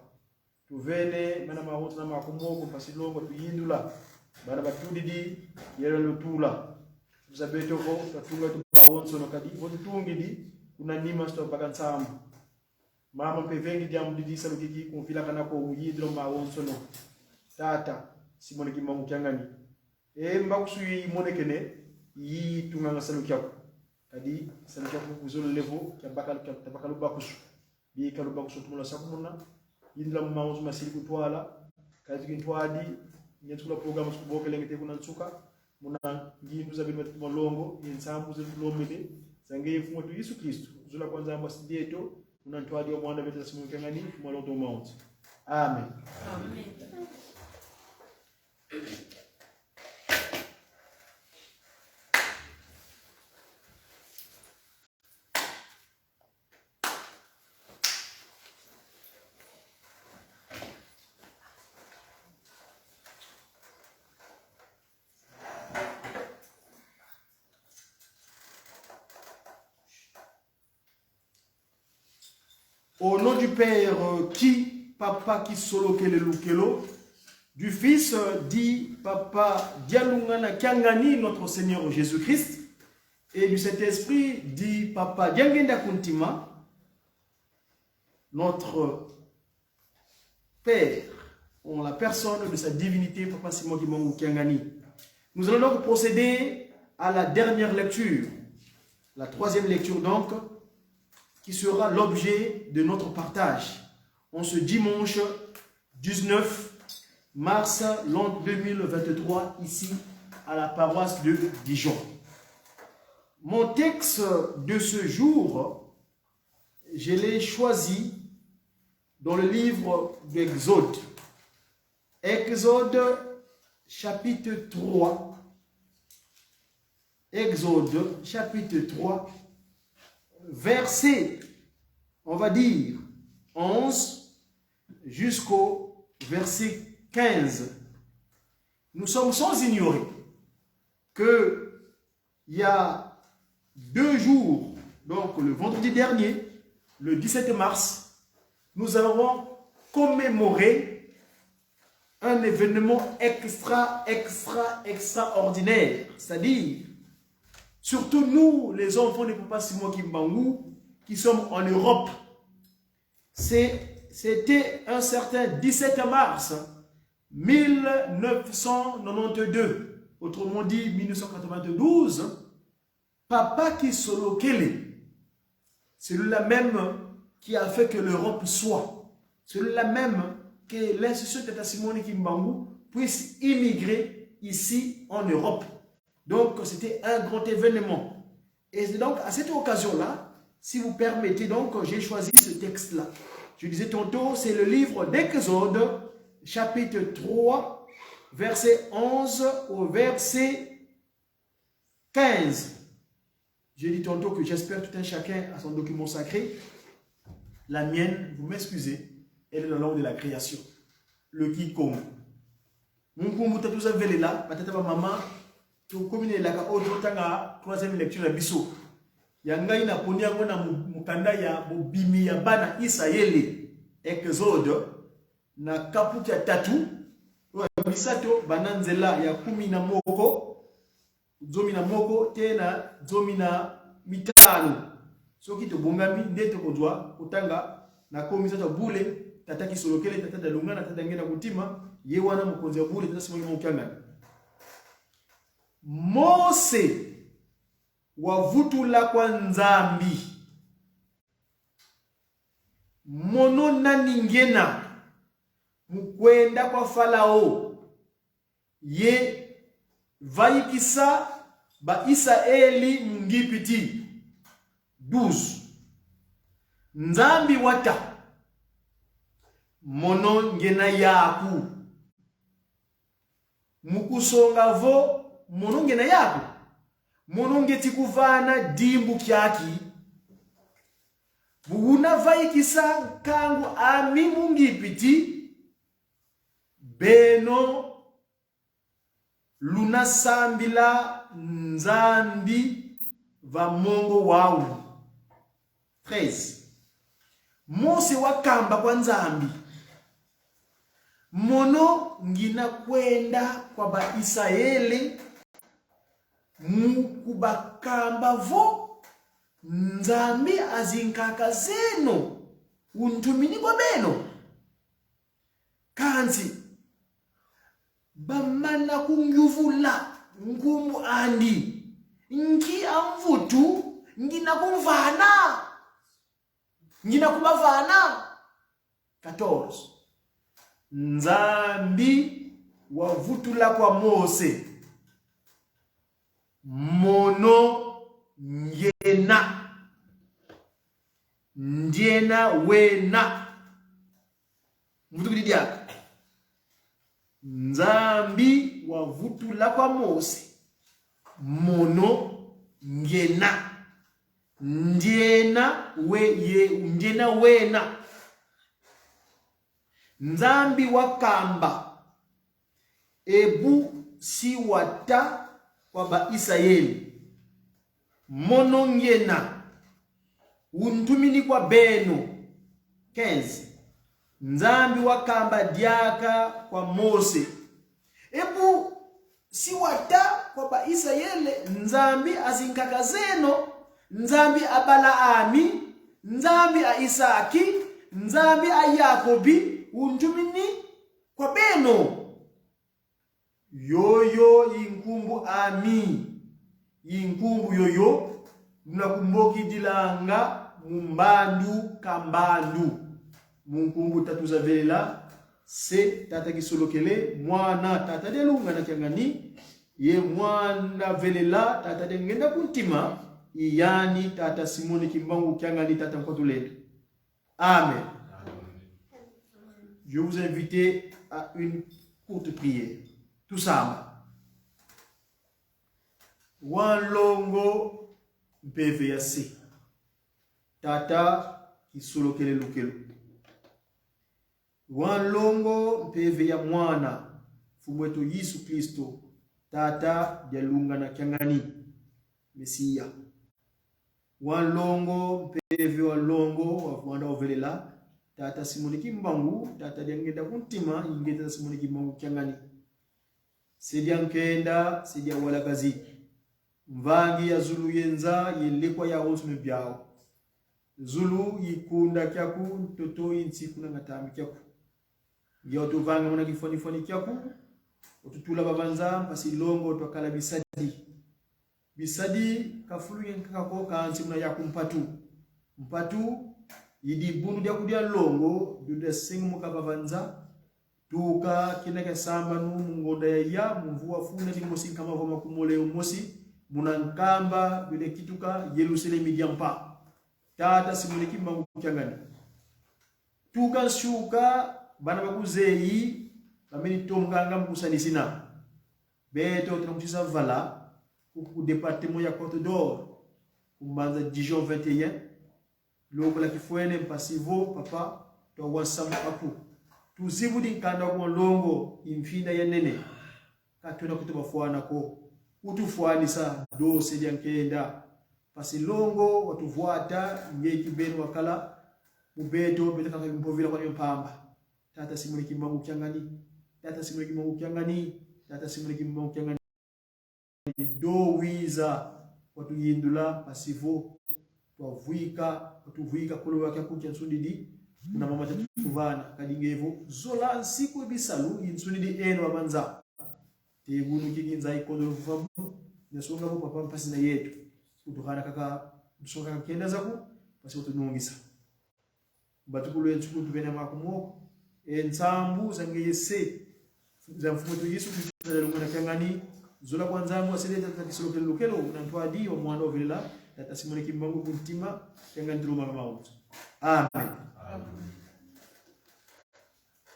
tuvene bana mahotsa na makumoko pasilongo tuyindula bana batudidi yero lutula tusabeto ko tatunga tubawonso no kadi bontungi di kuna nima sto bakansambu mama pevengi diam didi salukiki kumfila kana ko uyidro mawonso no tata simoni kimamu kyangani mbakusui monekene yi tunga salu kyako kadi salu kyako kuzolo levo tabakalu bakusu bi kalu bakusu tumula sakumuna yindla mawuzu masili kutwala kazi kintwadi nyetsula program suboke lengete kuna nsuka muna ngindu za bilwa molongo yensambu ze lomede sange fumo tu Yesu Kristo zula kwanza ambassadieto muna ntwadi wa mwanda beta simu kangani maloto mount amen amen. Au nom du Père qui, Papa qui solo kele lukelo, du Fils dit Papa Dialungana Kiangani, notre Seigneur Jésus-Christ, et du Saint-Esprit, dit Papa Diangenda Kuntima, notre Père, en la personne de sa divinité, Papa Simon Kimongo Kiangani. Nous allons donc procéder à la dernière lecture, la troisième lecture donc, qui sera l'objet de notre partage en ce dimanche 19 mars l'an 2023, ici à la paroisse de Dijon. Mon texte de ce jour, je l'ai choisi dans le livre d'Exode. Exode chapitre 3. Exode chapitre 3, verset, on va dire, 11 jusqu'au verset 15. Nous sommes sans ignorer que il y a 2 jours, donc le vendredi dernier, le 17 mars, nous avons commémoré un événement extraordinaire. C'est-à-dire, surtout nous, les enfants de Papa Simon Kimbangu, qui sommes en Europe, c'était un certain 17 mars 1992, autrement dit 1992, Papa Kisolokele, celui-là même qui a fait que l'Europe soit, celui-là même que l'institution de Tata Simon Kimbangu puisse immigrer ici en Europe. Donc c'était un grand événement. Et donc à cette occasion-là, si vous permettez, donc j'ai choisi ce texte-là. Je disais tantôt, c'est le livre d'Exode, chapitre 3, verset 11 au verset 15. J'ai dit tantôt que j'espère tout un chacun a son document sacré. La mienne, vous m'excusez, elle est dans l'ordre de la création. Le Kikongo. Mon kumbu tout ça vele là, patata maman, tout commune la ka autre tanga troisième lecture la biso. Yanga ina poni yango na mukanda ya bobimi ya bana Israeli. Exode na kaputi ya tatu. Bisato bananzela ya 11 zomi na moko tena zomi na mitano. Soki to bongami ndete kodwa kutanga na komisa to bule tata Kisolokele tata dalungana tata ngena kutima ye wana mukonzi ya bule tata Simon Mukangana. Mose wavutula kwa Nzambi mono nani ngena mukwenda kwa Farao ye vaikisa ba Israeli mungipiti 12. Nzambi wata mono ngena yaku mukusonga vo mono ngena yaku mono ngeti kuvana dimbu kyaki buuna vaikisa kangu ami mungipiti beno luna sambila Nzambi va mongo wau. 13. Mose wakamba kwa Nzambi mono ngina kwenda kwa ba Israeli mukubakamba vo Nzambi azinkaka zeno untumini kwa beno kanzi bamana kungyuvula ngumu andi ngi amvutu ngina kumvana ngina kubavana. 14. Nzambi wavutula kwa Mose mono ngena ndiena wena mvutukudidia. Nzambi wavutula kwa Mose mono ngena ndiena wena. Nzambi wakamba ebu si wata kwa ba Israeli mono ngena untumini kwa beno. 15. Nzambi wakamba diaka kwa Mose ebu si wata kwa Israeli nzambi azinkakazeno, nzambi abala ami, nzambi a Isaki, nzambi a Yakobi, unjumini kwa beno. Yoyo inkumbu ami, inkumbu yoyo, nunakumboki dilanga mumbandu kambandu. Munkumbu tatuzavela, se tata kisolokele, mwana tata delunga na kiangani, ye mwana velela tata dengenda kuntima, iyani tata Simoni Kimbangu kiangani tata mkotulele. Amen. Je vous invite à une courte prière. Tout ça. Wanlongo BVAC. Tata kisolokele lukelo. Wanlongo PVA mwana fumweto Yesu Kristo tata dialunga na kiangani Mesia. Wanlongo PV wanlongo wafwanda ovelela tata Simoni Kimbangu tata diangenda kuntima ingeta Simoni Kimbangu kiangani. Sedia nkenda sedia wala gazi mvangi ya Zulu yenza yelekwa ya osme byao. Zulu yikunda kyaku toto insiku na ngatami kyaku. Yoto vanga mwana kifoni kyaku. Otutula babanza mpasi longo twakala bisadi. Bisadi kafulu yenkako kansi muna yaku mpatu. Mpatu yidi bunu dia kudia longo dude singu muka babanza. Tuka kineke samba nu mungonda ya mvua funa ni mosi kama voma kumole umosi. Munankamba dude kituka yelusele midiampa. Tata Simoni Kimbangu kiangani. Tuka shuka bana bakuzei bameni tomganga mkusanisina. Beto tunamutisa vala ku département ya Côte d'Or. Kumbanza Dijon 21. Loko la kifuene mpasivo papa to wasamu apu. Tuzibu di kanda kwa longo imfinda ya nene. Katuna kutuba fuana ko. Utufuani sa do sediankenda. Pasi longo watuvuata ngeki benu wakala mubeto beto kaka mpovila kwa mpamba. Tata Simoni Kimbangu kiangani. Tata Simoni Kimbangu kiangani. Tata Simoni Kimbangu kiangani. Do wiza watu yindula pasivo watuvuika kulu wake kukia nsundidi na mama tatuvana kadingevo zola siku bisalu insundidi eno wabanza tegunu kiginza ikondo lufabu nesonga bo papa mpasi na yetu kutukana kaka msonga kenda zaku pasi utunungisa batukulu yensuku tubene makumoko ensambu zangeyese za mfumo tu Yesu Kristo na kiangani zola kwanza mwa seleta takisolokelo lukelo unantwadi wa mwana ovela tata Simoni Kimbangu kuntima kiangani druma mautu. Amen.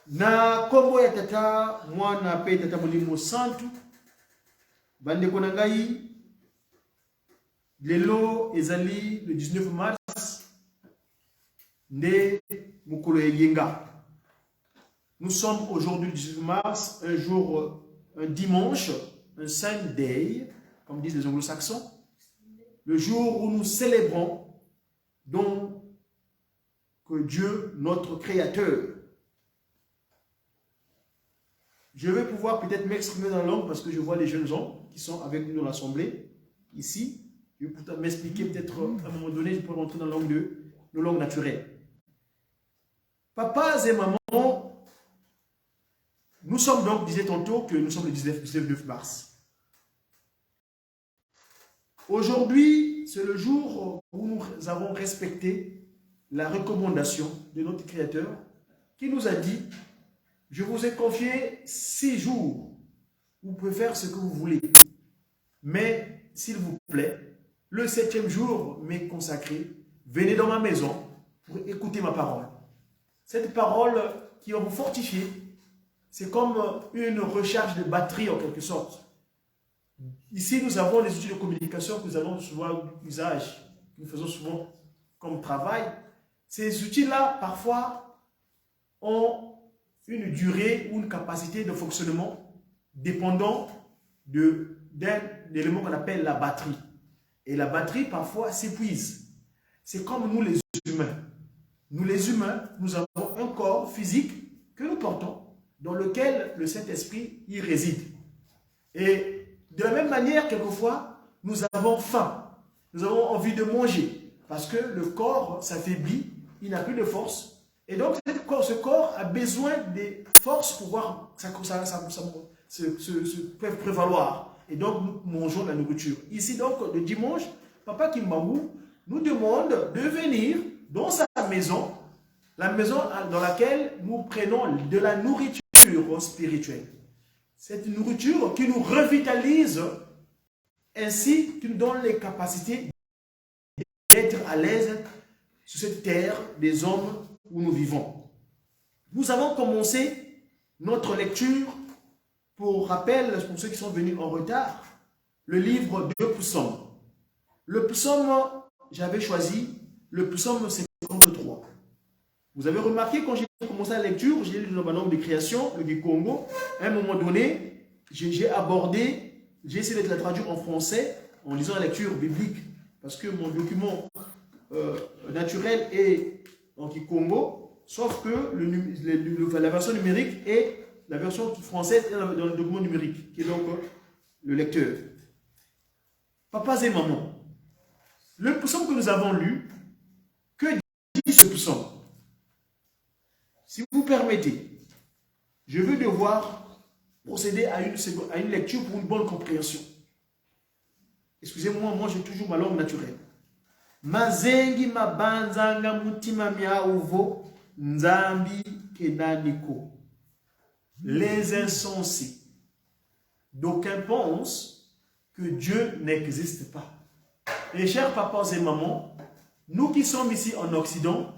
Na kombo ya tata mwana pe tata Mulimo Santu bande konangai lelo ezali le 19 mars nde mukolo yenga. Nous sommes aujourd'hui le 18 mars, un jour, un dimanche, un Sunday, comme disent les anglo-saxons, le jour où nous célébrons donc que Dieu, notre Créateur. Je vais pouvoir peut-être m'exprimer dans la langue parce que je vois les jeunes gens qui sont avec nous dans l'assemblée, ici. Je vais peut-être m'expliquer peut-être à un moment donné, je peux rentrer dans la langue de nos langues naturelles. Papas et mamans, nous sommes donc, disais tantôt, que nous sommes le 19 mars. Aujourd'hui, c'est le jour où nous avons respecté la recommandation de notre Créateur qui nous a dit, je vous ai confié 6 jours, vous pouvez faire ce que vous voulez. Mais, s'il vous plaît, le 7e jour m'est consacré, venez dans ma maison pour écouter ma parole. Cette parole qui va vous fortifier, c'est comme une recharge de batterie en quelque sorte. Ici, nous avons les outils de communication que nous avons souvent usage, que nous faisons souvent comme travail. Ces outils-là, parfois, ont une durée ou une capacité de fonctionnement dépendant d'un élément qu'on appelle la batterie. Et la batterie, parfois, s'épuise. C'est comme nous les humains. Nous les humains, nous avons un corps physique que nous portons, dans lequel le Saint-Esprit y réside. Et de la même manière, quelquefois, nous avons faim. Nous avons envie de manger. Parce que le corps s'affaiblit, il n'a plus de force. Et donc, ce corps a besoin des forces pour pouvoir se prévaloir. Et donc, nous mangeons de la nourriture. Ici, donc, le dimanche, Papa Kimbangou nous demande de venir dans sa maison, la maison dans laquelle nous prenons de la nourriture spirituelle. Cette nourriture qui nous revitalise, ainsi qui nous donne les capacités d'être à l'aise sur cette terre des hommes où nous vivons. Nous avons commencé notre lecture, pour rappel, pour ceux qui sont venus en retard, le livre de Psaumes. Le psaume, j'avais choisi le psaume 53. Vous avez remarqué, quand j'ai commencé la lecture, j'ai lu le nombre de création, le Gikongo. À un moment donné, j'ai abordé, j'ai essayé de la traduire en français, en lisant la lecture biblique, parce que mon document naturel est en Kikongo, sauf que la version numérique est la version française dans le document numérique, qui est donc le lecteur. Papas et mamans, le psaume que nous avons lu, que dit ce psaume? Si vous permettez, je vais devoir procéder à une lecture pour une bonne compréhension. Excusez-moi, moi j'ai toujours ma langue naturelle. Mazengi mabanzanga mutima miauvo nzambi kenaniko. Les insensés. D'aucuns pensent que Dieu n'existe pas. Et chers papas et mamans, nous qui sommes ici en Occident,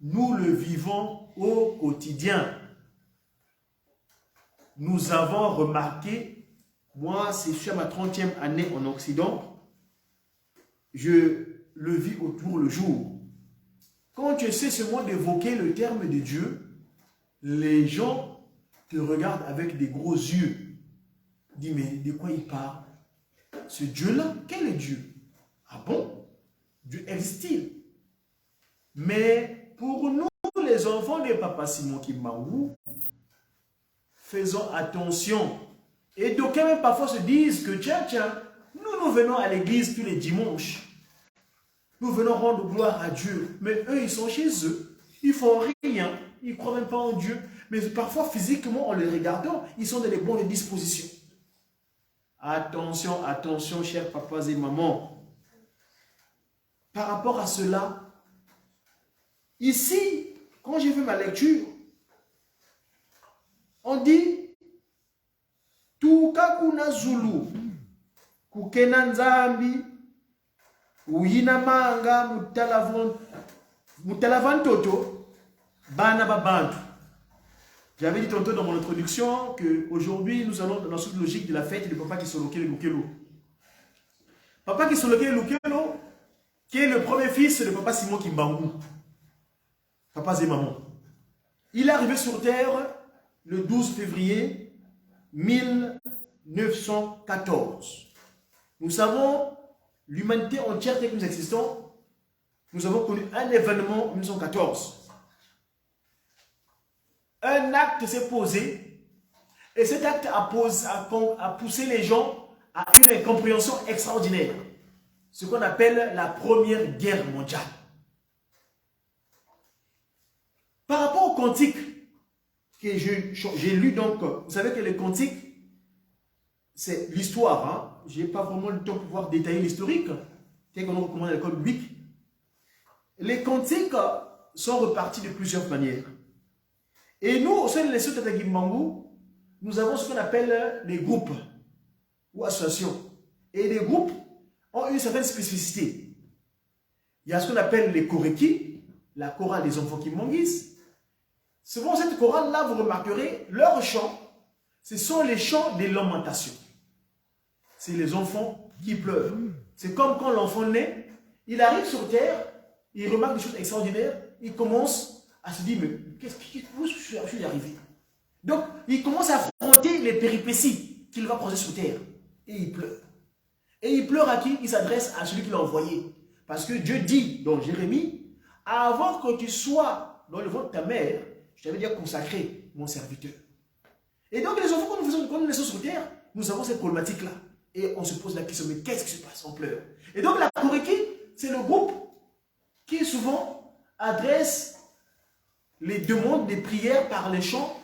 nous le vivons au quotidien. Nous avons remarqué, moi c'est sur ma 30e année en Occident, je le vis autour le jour. Quand tu essaies seulement d'évoquer le terme de Dieu, les gens te regardent avec des gros yeux. Dis, mais de quoi il parle? Ce Dieu-là, quel est Dieu? Ah bon? Dieu existe-t-il? Mais pour nous, les enfants de Papa Simon Kimbangou, faisons attention. Et d'aucuns même parfois se disent que tiens, nous venons à l'église tous les dimanches. Nous venons rendre gloire à Dieu. Mais eux, ils sont chez eux. Ils ne font rien. Ils ne croient même pas en Dieu. Mais parfois, physiquement, en les regardant, ils sont dans les bonnes dispositions. Attention, attention, chers papas et mamans. Par rapport à cela, ici, quand j'ai fait ma lecture, on dit Tukakuna Zulu, Kukena Nzambi, Uyina Manga, Mutalavan Toto, Bana Babantu. J'avais dit tantôt dans mon introduction qu'aujourd'hui, nous allons dans la suite logique de la fête de Papa Kisoloke Lukelo. Papa Kisoloke Lukelo, qui est le premier fils de Papa Simon Kimbangou. Papas et mamans. Il est arrivé sur terre le 12 février 1914. Nous savons, l'humanité entière telle que nous existons, nous avons connu un événement en 1914. Un acte s'est posé et cet acte a poussé les gens à une incompréhension extraordinaire. Ce qu'on appelle la Première Guerre mondiale. Par rapport au cantique que j'ai lu, donc, vous savez que le cantique, c'est l'histoire. Hein? Je n'ai pas vraiment le temps pour pouvoir détailler l'historique, tel qu'on nous recommande à l'école biblique. Les cantiques sont repartis de plusieurs manières. Et nous, au sein de l'Institut Tata Kimbangou, nous avons ce qu'on appelle les groupes ou associations. Et les groupes ont une certaine spécificité. Il y a ce qu'on appelle les koreki, la chorale des enfants Kimbanguis. Souvent, cette chorale-là, vous remarquerez, leurs chants, ce sont les chants des lamentations. C'est les enfants qui pleurent. C'est comme quand l'enfant naît, il arrive sur terre, il remarque des choses extraordinaires, il commence à se dire, mais où je suis arrivé? Donc, il commence à affronter les péripéties qu'il va croiser sur terre. Et il pleure. Et il pleure à qui? Il s'adresse à celui qui l'a envoyé. Parce que Dieu dit dans Jérémie, avant que tu sois dans le ventre de ta mère, je t'avais déjà consacré mon serviteur. Et donc les enfants, quand nous naissons sur terre, nous avons cette problématique-là. Et on se pose la question, mais qu'est-ce qui se passe? On pleure. Et donc la Koriki, c'est le groupe qui souvent adresse les demandes des prières par les chants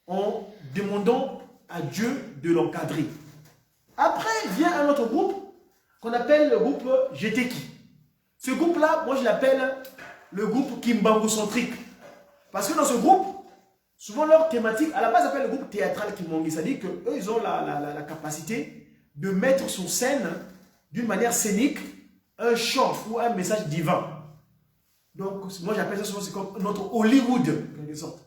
en demandant à Dieu de l'encadrer. Après vient un autre groupe qu'on appelle le groupe Jeteki. Ce groupe-là, moi je l'appelle le groupe Kimbangu-centrique. Parce que dans ce groupe, souvent leur thématique, à la base, s'appelle le groupe théâtral Kimbangu. C'est-à-dire qu'eux, ils ont la capacité de mettre sur scène, d'une manière scénique, un chant ou un message divin. Donc, moi j'appelle ça souvent, c'est comme notre Hollywood, en quelque sorte.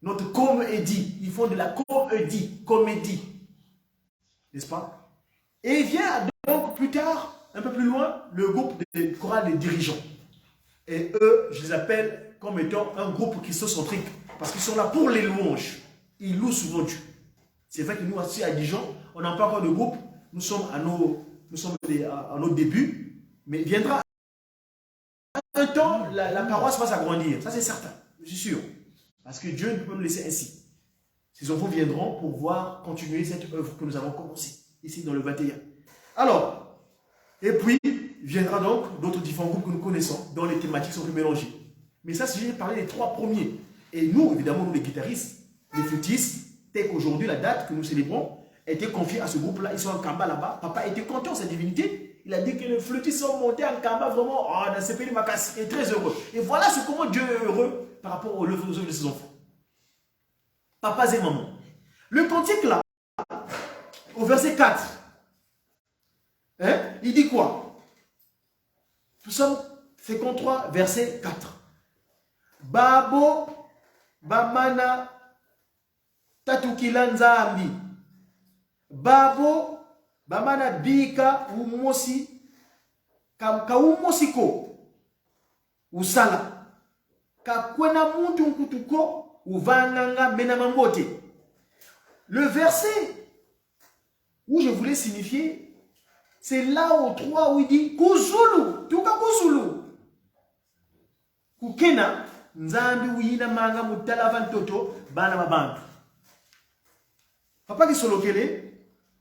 Notre comédie. Ils font de la comédie. N'est-ce pas? Et vient donc plus tard, un peu plus loin, le groupe des chorales des dirigeants. Et eux, je les appelle comme étant un groupe christocentrique. Parce qu'ils sont là pour les louanges. Ils louent souvent Dieu. C'est vrai que nous, aussi à Dijon, on n'a pas encore de groupe. Nous sommes à nos débuts. Mais viendra un temps, la paroisse va s'agrandir. Ça, c'est certain. Je suis sûr. Parce que Dieu ne peut pas nous laisser ainsi. Ces enfants viendront pour voir continuer cette œuvre que nous avons commencée. Ici, dans le 21. Alors, et puis, viendra donc d'autres différents groupes que nous connaissons, dont les thématiques sont plus mélangées. Mais ça, si j'ai parlé des trois premiers. Et nous, évidemment, nous les guitaristes, les flûtistes, tel qu'aujourd'hui, la date que nous célébrons, a été confiée à ce groupe-là. Ils sont en Kamba là-bas. Papa était content de sa divinité. Il a dit que les flûtistes sont montés en Kamba vraiment dans ces pays Makassi. Il est très heureux. Et voilà comment Dieu est heureux par rapport aux œuvres de ses enfants. Papas et mamans. Le cantique là, au verset 4, hein, il dit quoi? Psaume 53, verset 4. Babo, bamana, tatukila nzambi. Babo, bamana bika, umosi, kaumosiko, usala. Kakwena muntu nkutuko, uvanganga menamambote. Le verset où je voulais signifier, c'est là au 3 où il dit Kuzulu, tuka Kuzulu. Kukena, nzambi wina manga mutala vantoto, bana mabantu. Papa qui solokele,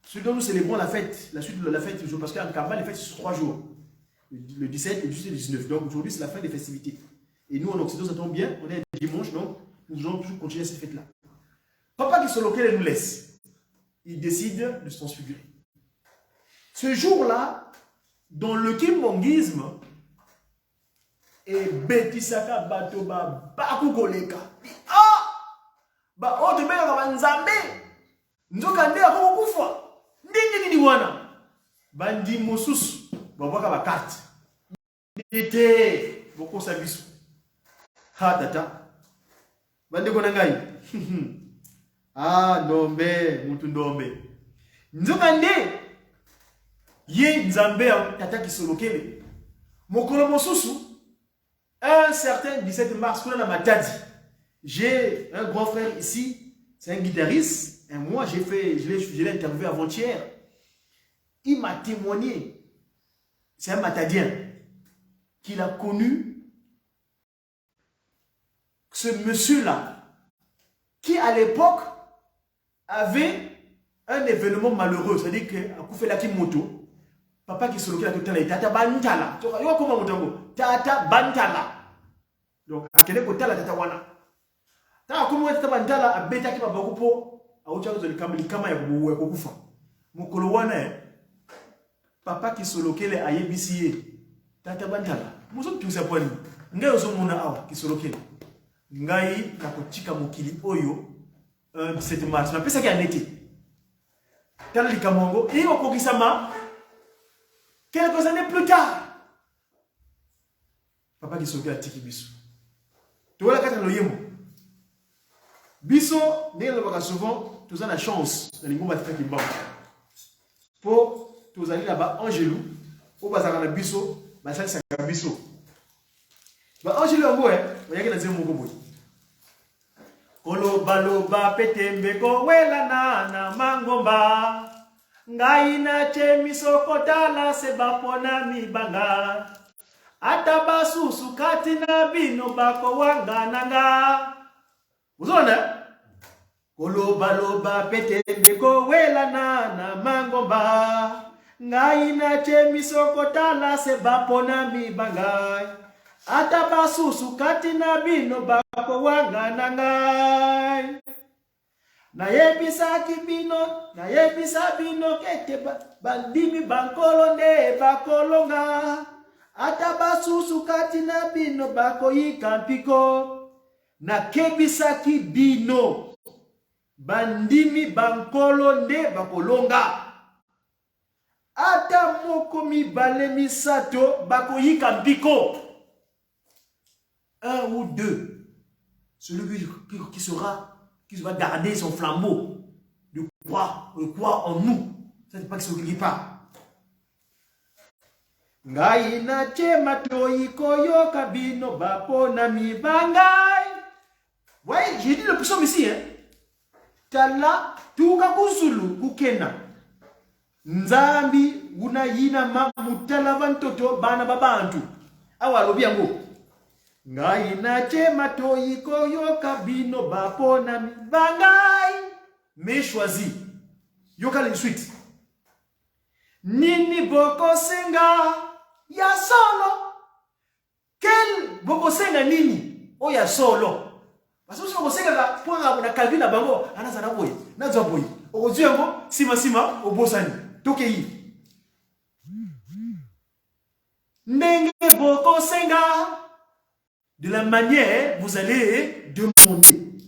ce dont nous célébrons la fête, la suite de la fête, parce qu'en Kamba, les fêtes c'est sur 3 jours. Le 17, le 18 et le 19. Donc aujourd'hui, c'est la fin des festivités. Et nous, en Occident, ça tombe bien, on est dimanche, donc nous allons toujours continuer cette fête-là. Papa qui solokele nous laisse. Il décide de se transfigurer. Ce jour-là, dans le kimbanguisme, et Betisaka Batoba Bakugoleka. Ah! Ba o de bela ba nzambe. Nzoka nde akokufa. Ndini wana. Bandi mosusu babaka ba carte. Ete boko sabisu. Ha tata. Bandi kona ngai. Ah ndombe, mutu ndombe. Nzoka nde ye nzambe tata kisolokele. Mokolo mosusu. Un certain 17 mars, j'ai un grand frère ici, c'est un guitariste, et moi je l'ai interviewé avant-hier. Il m'a témoigné, c'est un matadien, qu'il a connu ce monsieur-là, qui à l'époque avait un événement malheureux, c'est-à-dire qu'à Koufela Kimoto, papa qui se locale à tout le temps, tata bantala. Tu vois comment on dit tata bantala. Donc, à quel point tala tata wana. Tata comment tata bantala a beta qui va beaucoup pour a autre chose de kama ya kukufa. Mukolo wana papa qui se locale à yebisiye tata bantala. Muso tu sais point. Ngai ozo mona awa qui se locale. Ngai na kotika mokili oyo 17 mars. Na pesa ki anete. Tala likamongo et okokisama. Quelques années plus tard, papa qui s'occupe à Tiki Bisso. Tu vois la carte de l'Oyemo. Bisso, souvent, tu as la chance dans les mots qui banque. Pour tous aller là-bas, Angelou, au bazar de Bisso, ma salle c'est Bisso. Angelou, on y a qui mon gobo. Kolo balo ba petembe ko wela na mangomba. Ngaina chemiso kotala sebapona mibanga. Atabasu sukati na bino bako wangananga. Vous entendez? Koloba pete ndeko wela na mangomba. Ngai na chemiso kotala se bapona mibangai. Ata basusu kati na bino bako wanga na ngai. Na yebisa bino kete bandimi bankolo nde bakolonga. Ata basusu kati na bino bako yikampiko. Na kebisa ki bino bandimi bankolo nde bakolonga. Ata moko mibale misato bako yikampiko. Un ou deux. Celui qui va garder son flambeau, de croire en nous. Ça n'est pas que c'est quelque part. Ngai na chema toi koyo kabino bapo na mibangai. Ouais, j'ai dit le psaume ici, hein. Tala tuka kuzulu kukena. Nzambi una yina mamutala vantoto bana babantu. Awa lobi yango. Ngai na chema toi koyo kabino bapo na mibangai. Mais choisi. Yoka le suite. Nini boko senga ya solo. Quel boko senga nini? O ya solo. Parce que boko senga ka point na kalbi na bango anaza na boy. Na zo boy. O zuengo sima o bosani. Tokei. Ndenge boko senga. De la manière vous allez demander.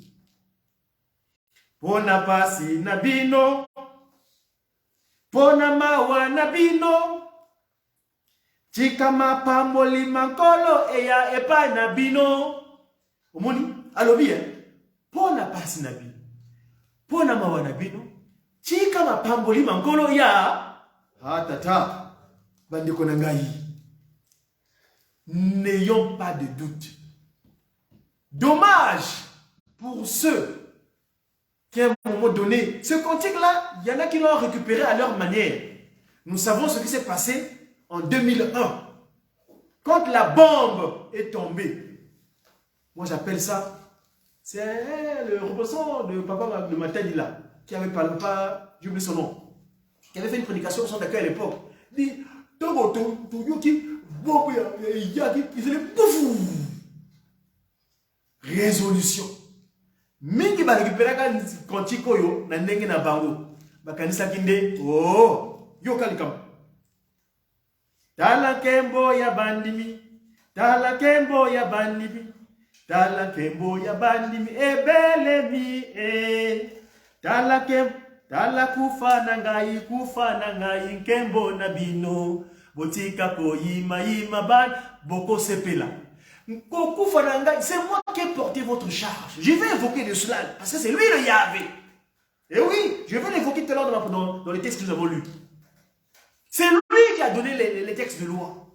Pona pasi na bino. Pona mawa na bino. Chika mapamboli mankolo eya epa na bino. Omoni, alobi pona pasi na bino. Pona mawa na bino. Chika mapamboli mankolo ya. Tata. Bandeko na ngai. N'ayons pas de doute. Dommage pour ceux qui à un moment donné, ce cantique-là, il y en a qui l'ont récupéré à leur manière. Nous savons ce qui s'est passé en 2001. Quand la bombe est tombée. Moi j'appelle ça, c'est le représentant de papa de Matadila, qui avait parlé, j'ai oublié son nom, qui avait fait une prédication au centre d'accueil à l'époque. Il dit, résolution. Mingi ba récupérer quand koyo na ndenge na bango. Bakanisa kinde oh yo kalikam. Tala kembo ya bandimi. Tala kembo ya bandimi. Tala kembo ya bandimi ebelemi Tala kembo tala kufa na ngai kembo na bino. Botika ko yima ban boko sepela. C'est moi qui ai porté votre charge. Je vais évoquer de cela parce que c'est lui le Yahvé. Et oui, je vais l'évoquer tout à l'heure dans les textes que nous avons lus. C'est lui qui a donné les textes de loi.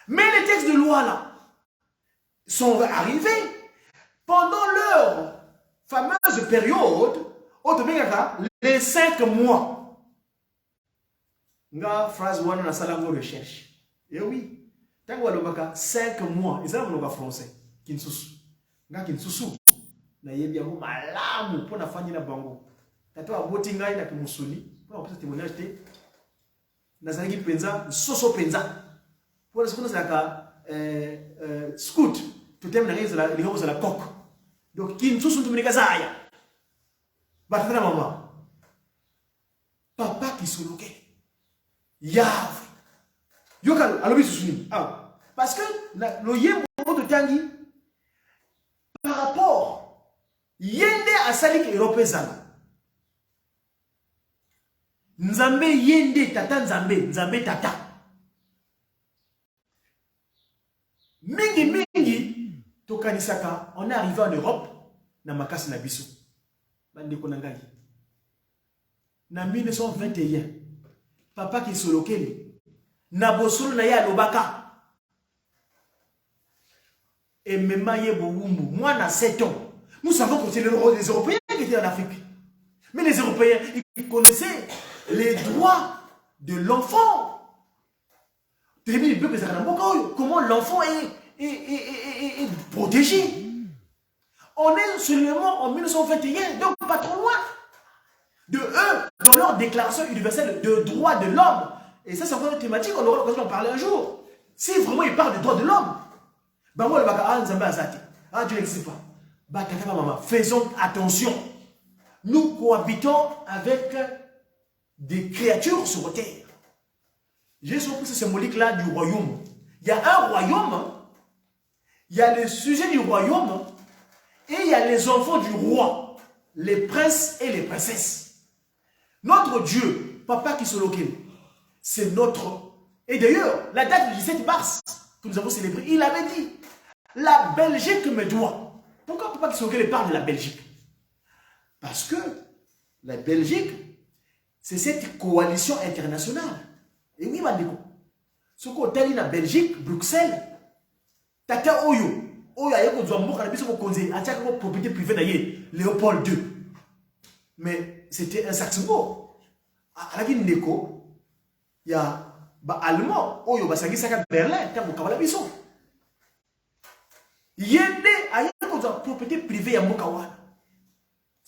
Mais les textes de loi là sont arrivés pendant leur fameuse période, les 5 mois. Nga phrase 1 na salango recherche. Et oui. Tant que 5 mois, et ça c'est le français. Kinsusu. Nga kinsusu. Na yebi yango malamu pour na fanya na bango. Tato aboti ngai na kimusuni. Pour apesa témoignage te. Na zangi penza, soso penza. Pour ce qu'on a scout. Tout aime na la coque. Donc kinsusu tumika zaya. Batana mama. Papa qui soloke. Yav. Yoka alobi susuni. Ah, parce que le yembo de tangi par rapport yende asali europézana. Nzambe yende tata nzambe tata. Mingi tokanisaka on est arrivé en Europe na makasi na biso. Bande konangai. Na 1921 papa qui solokeli Nabosolo na ya lobaka. Et même moi, na 7 ans. Nous savons que c'est les Européens qui étaient en Afrique. Mais les Européens, ils connaissaient les droits de l'enfant. Comment l'enfant est protégé. On est seulement en 1921, donc pas trop loin de eux, dans leur déclaration universelle de droits de l'homme. Et ça, c'est encore une thématique, on aura l'occasion d'en parler un jour. Si vraiment ils parlent des droits de l'homme, Dieu n'existe pas. Faisons attention. Nous cohabitons avec des créatures sur terre. J'ai surpris ce symbolique-là du royaume. Il y a un royaume, il y a les sujets du royaume, et il y a les enfants du roi, les princes et les princesses. Notre Dieu, Papa Kisoloke, c'est notre... Et d'ailleurs, la date du 17 mars que nous avons célébré, il avait dit, la Belgique me doit. Pourquoi Papa Kisoloke parle de la Belgique? Parce que la Belgique, c'est cette coalition internationale. Et oui, Mandeko. Ce qu'on a dit la Belgique, Bruxelles, Tata Oyo, propriété privée d'ailleurs, Léopold II. Mais c'était un Saxe-Mot. À la ville Ndeko, il y a Allemand, Oyo, Basagi Saka Berlin, Tabukawala Biso. Yende, a une propriété privée à Mokawana.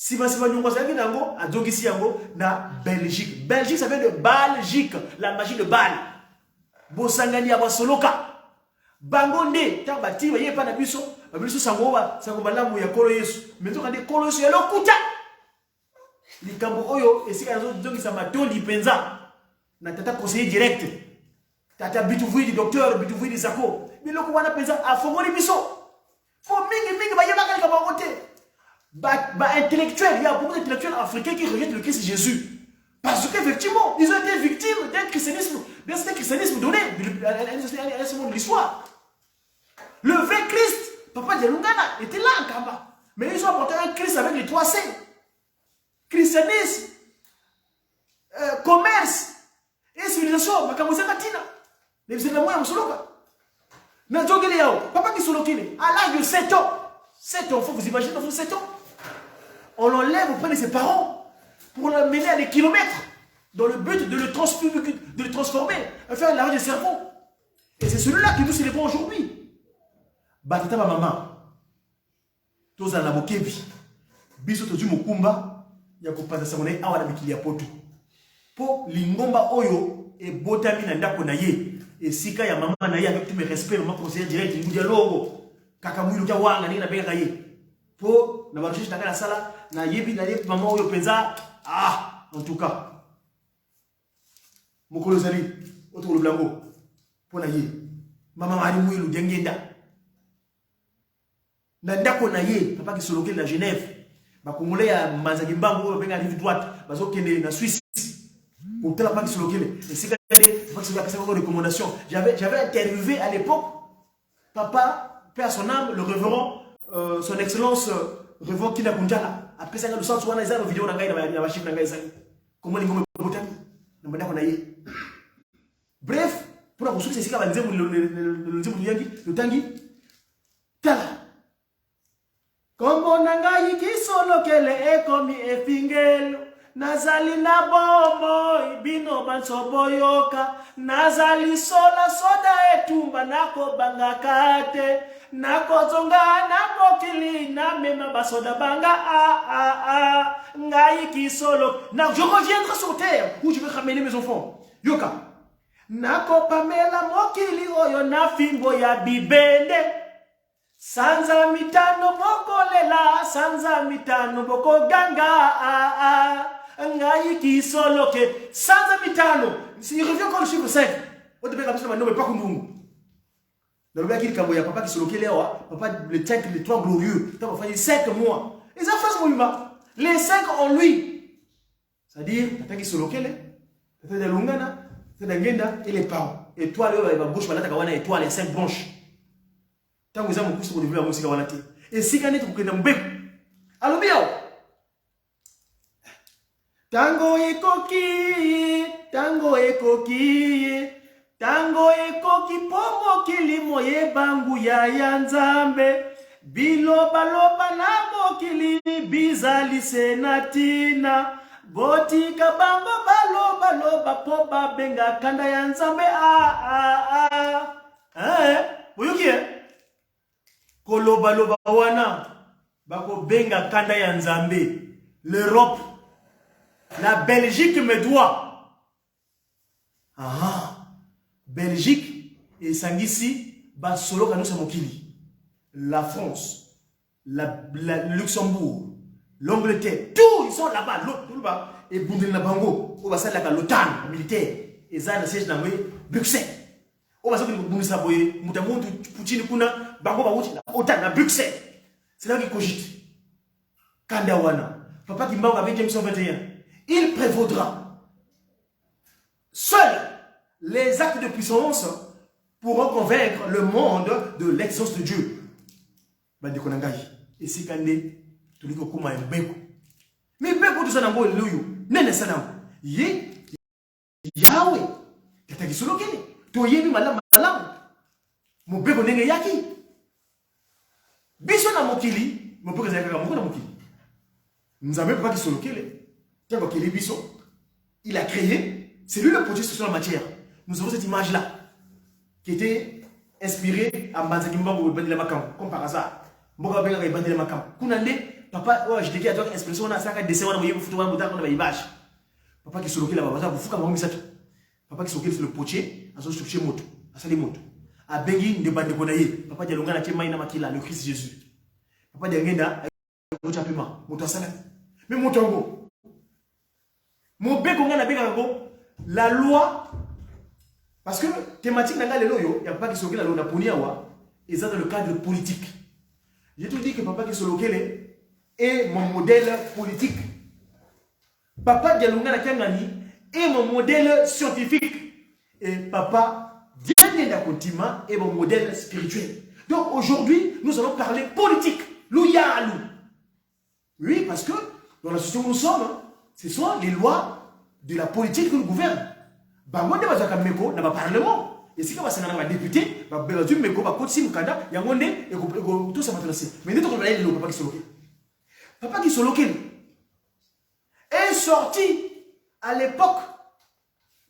Si vous avez na Belgique. Belgique, ça vient de Belgique, la magie de Bâle. Bosangani à Soloka. Bangonde, Tabati, voyez pas Nabiso, Nabiso Sangoba, Sangobala Mouya Kolo Yesu. Mais tu as des Kolo Yesu, alors Kuta. Les Kambo Oyo, et si les autres qui s'amatent, di Penza. Na tata conseiller direct. Tata Bitouvui, du docteur, Bitouvui, du Sako. Mais le Kouana Penza, a Fongoli Biso. Faut mingi, bah y'a pas côté. Intellectuels, il y a beaucoup d'intellectuels africains qui rejettent le Christ Jésus. Parce qu'effectivement, ils ont été victimes d'un christianisme, donné à ce moment de l'histoire. Le vrai Christ, Papa Dialungana, était là en Kamba. Mais ils ont apporté un Christ avec les 3 C. Christianisme, commerce et civilisation. Makamosa Katina. Les musulmans, ils sont là. Papa qui sont là, à l'âge de 7 ans. 7 enfants, vous imaginez, enfants de 7 ans? On l'enlève auprès de ses parents pour l'amener à des kilomètres dans le but de le transformer, à faire un lavage de cerveau. Et c'est celui-là que nous célébrons aujourd'hui. Batata ma maman. Toza na bokebi. Biso tozu mokumba. Yako pasa samone awa na mikili ya potu. Po lingomba oyo e botami na ndako na ye. Et sika ya maman na ye avec tous mes respects, maman conseiller direct, il nous dialogue. Kaka mwilu kia wanga ni na bega ye. Po na barushi na sala na yebi na yebi maman oyo penza. En tout cas. Mokolo zali oto le blanco. Po na ye. Maman mari mwilu dengenda. Na ndako na ye, papa qui soloke na Genève. Ba kongolais ya manzaki mbango oyo benga rive droite, bazo kende na Suisse. Pour tel papa qui soloke. Et c'est papa qui soloke sa recommandation. J'avais interviewé à l'époque papa, paix à son âme, le révérend, son excellence, révérend Kina Kunjala. Après ça, nous sommes sur une vidéo dans la chip. Comment nous bref, pour la construction, c'est ce qu'on dit, le tangi. Tala. Comme on a gagné qui solo kele e komi e fingelo. Nazali na bomo ibino bansoboyoka. Nazali sola soda etumba nako bangakate. Nako zonga nako kili na mema basoda banga ngai ki solo. Je reviendrai sur terre où je vais ramener mes enfants. Yoka. Nako pamela mokili oyo na fimbo ya bibende. Sanza mitano mokolela, sanza mitano boko ganga ngai ki solo ke sanza mitano. Si revient encore le chiffre 5. On devait rappeler maintenant mais pas comme vous. Dans le gars qui kamboya papa qui solo ke lewa, papa le 5 les 3 glorieux, t'as pas fait 5 mois. Les enfants sont humains. Les 5 en lui. C'est-à-dire tata qui solo ke le, tata de lungana, tata ngenda et les parents. Et toi là va gauche balata kawana et toi les 5 branches. Tant que vous avez un coup de la musique à Wanati. Et si vous avez un peu alors bien. Tango e koki, tango e koki, tango e koki pomo kilimo ye bangu ya yanzambe. Biloba loba na mokili bizali senatina. Boti kabango baloba loba poba benga kanda yanzambe Uyuki Koloba loba wana bako benga kanda ya Nzambe, l'Europe, la Belgique me doit. Ah, Belgique et Sangisi, Basolo Kanousa Mokili, la France, le Luxembourg, l'Angleterre, tous ils sont là-bas, l'autre, et Boundina Bango, au Bassa la l'OTAN, militaire, et ça, le siège dans Bruxelles. Au Bassa Boundina Boye, Moutamoun, Poutine Kuna, Bango Bawuti, OTAN, à Bruxelles. C'est là qu'il cogite. Kandawana, papa qui m'a avec James 21, il prévaudra. Seuls les actes de puissance pourront convaincre le monde de l'existence de Dieu. Bande Konangai. Et si Kandé, tu dis que comment un beko. Mais beko tout ça n'a pas eu. Nene ça n'a. Yé, Yahweh. T'as dit solo kene. Tu yé mi malam. Mon beko nenge yaki. Biso na mokili, mon beko zaka moko na mokili. Nous avons pas qui solo kele. Tiens quoi kele biso. Il a créé, c'est lui le produit sur la matière. Nous avons cette image là qui était inspirée à Manzakimba ou Bandila Makam, comme par hasard. Mboka benga ka Bandila Makam. Kunande papa je dis qu'il y a une expression on a ça dessin on a voyé photo on a ba image. Papa qui solo kele ba baza bufuka bango misatu. Papa qui solo kele sur le potier, azo toucher moto, asali moto. A bengi de bande konaye. Papa dialonga na kema ina makila le Christ Jésus. Papa diangenda moto apema, moto asala. Mais moto ngo. Mon beko ngana benga ngo la loi. Parce que thématique n'a il n'y a pas qui sont la loi et ça dans le cadre politique. J'ai tout dit que papa qui sont est mon modèle politique. Papa Dialonga Nakangani est mon modèle scientifique. Et papa Diane Kontima est mon modèle spirituel. Donc aujourd'hui, nous allons parler politique. Louyalou. Oui, parce que dans la société où nous sommes, ce sont les lois de la politique que nous gouvernons. Bangonde bazaka meko na ba parlement et si ka basanga na député ba bezu meko ba kotsi mukanda yangonde et ko tout ça matrancer mais ne to ko balai le papa qui soloke est sorti à l'époque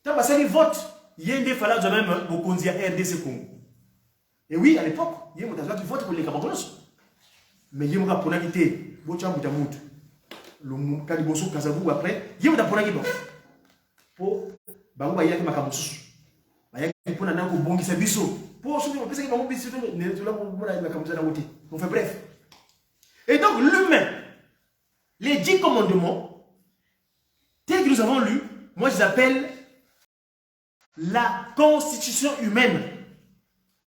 tant basali vote yende fala de même bokonzi à RDC Congo et oui à l'époque yemo tazwa qui vote pour les Camerounais mais yemo ka pona kité bo chambuta mutu le kaliboso kazabu après yemo ta pona kido pour bango ba yaki makamusu ba yaki pona nango bongisa biso pour ceux qui pensent que bango biso ne to la mona makamusu na wote on fait bref et donc l'humain les 10 commandements tels que nous avons lus moi je les appelle la constitution humaine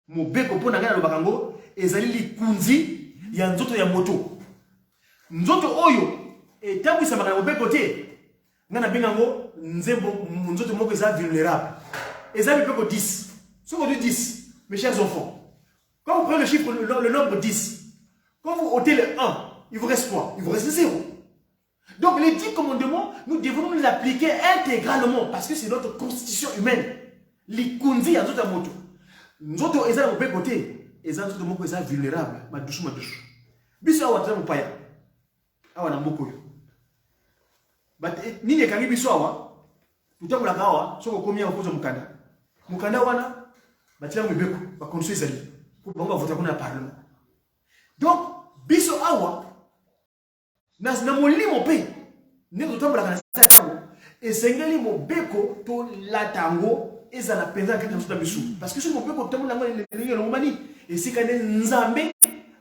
mo beko pona ngana lo bakango ezali likunzi ya nzoto ya moto nzoto oyo etangu sa makana mo beko te ngana bengango nzembo nzoto moko eza vulnérable. Et ça, il peut 10. Si on dit 10, mes chers enfants, quand vous prenez le chiffre, le nombre 10, quand vous ôtez le 1, il vous reste quoi? Il vous reste 0. Donc les 10 commandements, nous devons les appliquer intégralement parce que c'est notre constitution humaine. Likundi ya nzoto moto. Nzoto eza na mpe côté, eza nzoto moko eza vulnérable, madushu. Biso awa tza mupaya. Awa na mboko yo. But nini ekangi biso awa? Tutamula kawa soko komia okozo mukanda. Mukanda wana batila mwibeko ba konso ezali. Pour bango vota kuna parlement. Donc biso awa na molimo pe ne tutamula kana sawo esengeli mobeko to latango ezala penza kati na biso parce que ce mobeko tutamula ngani le ngomani esikane nzambe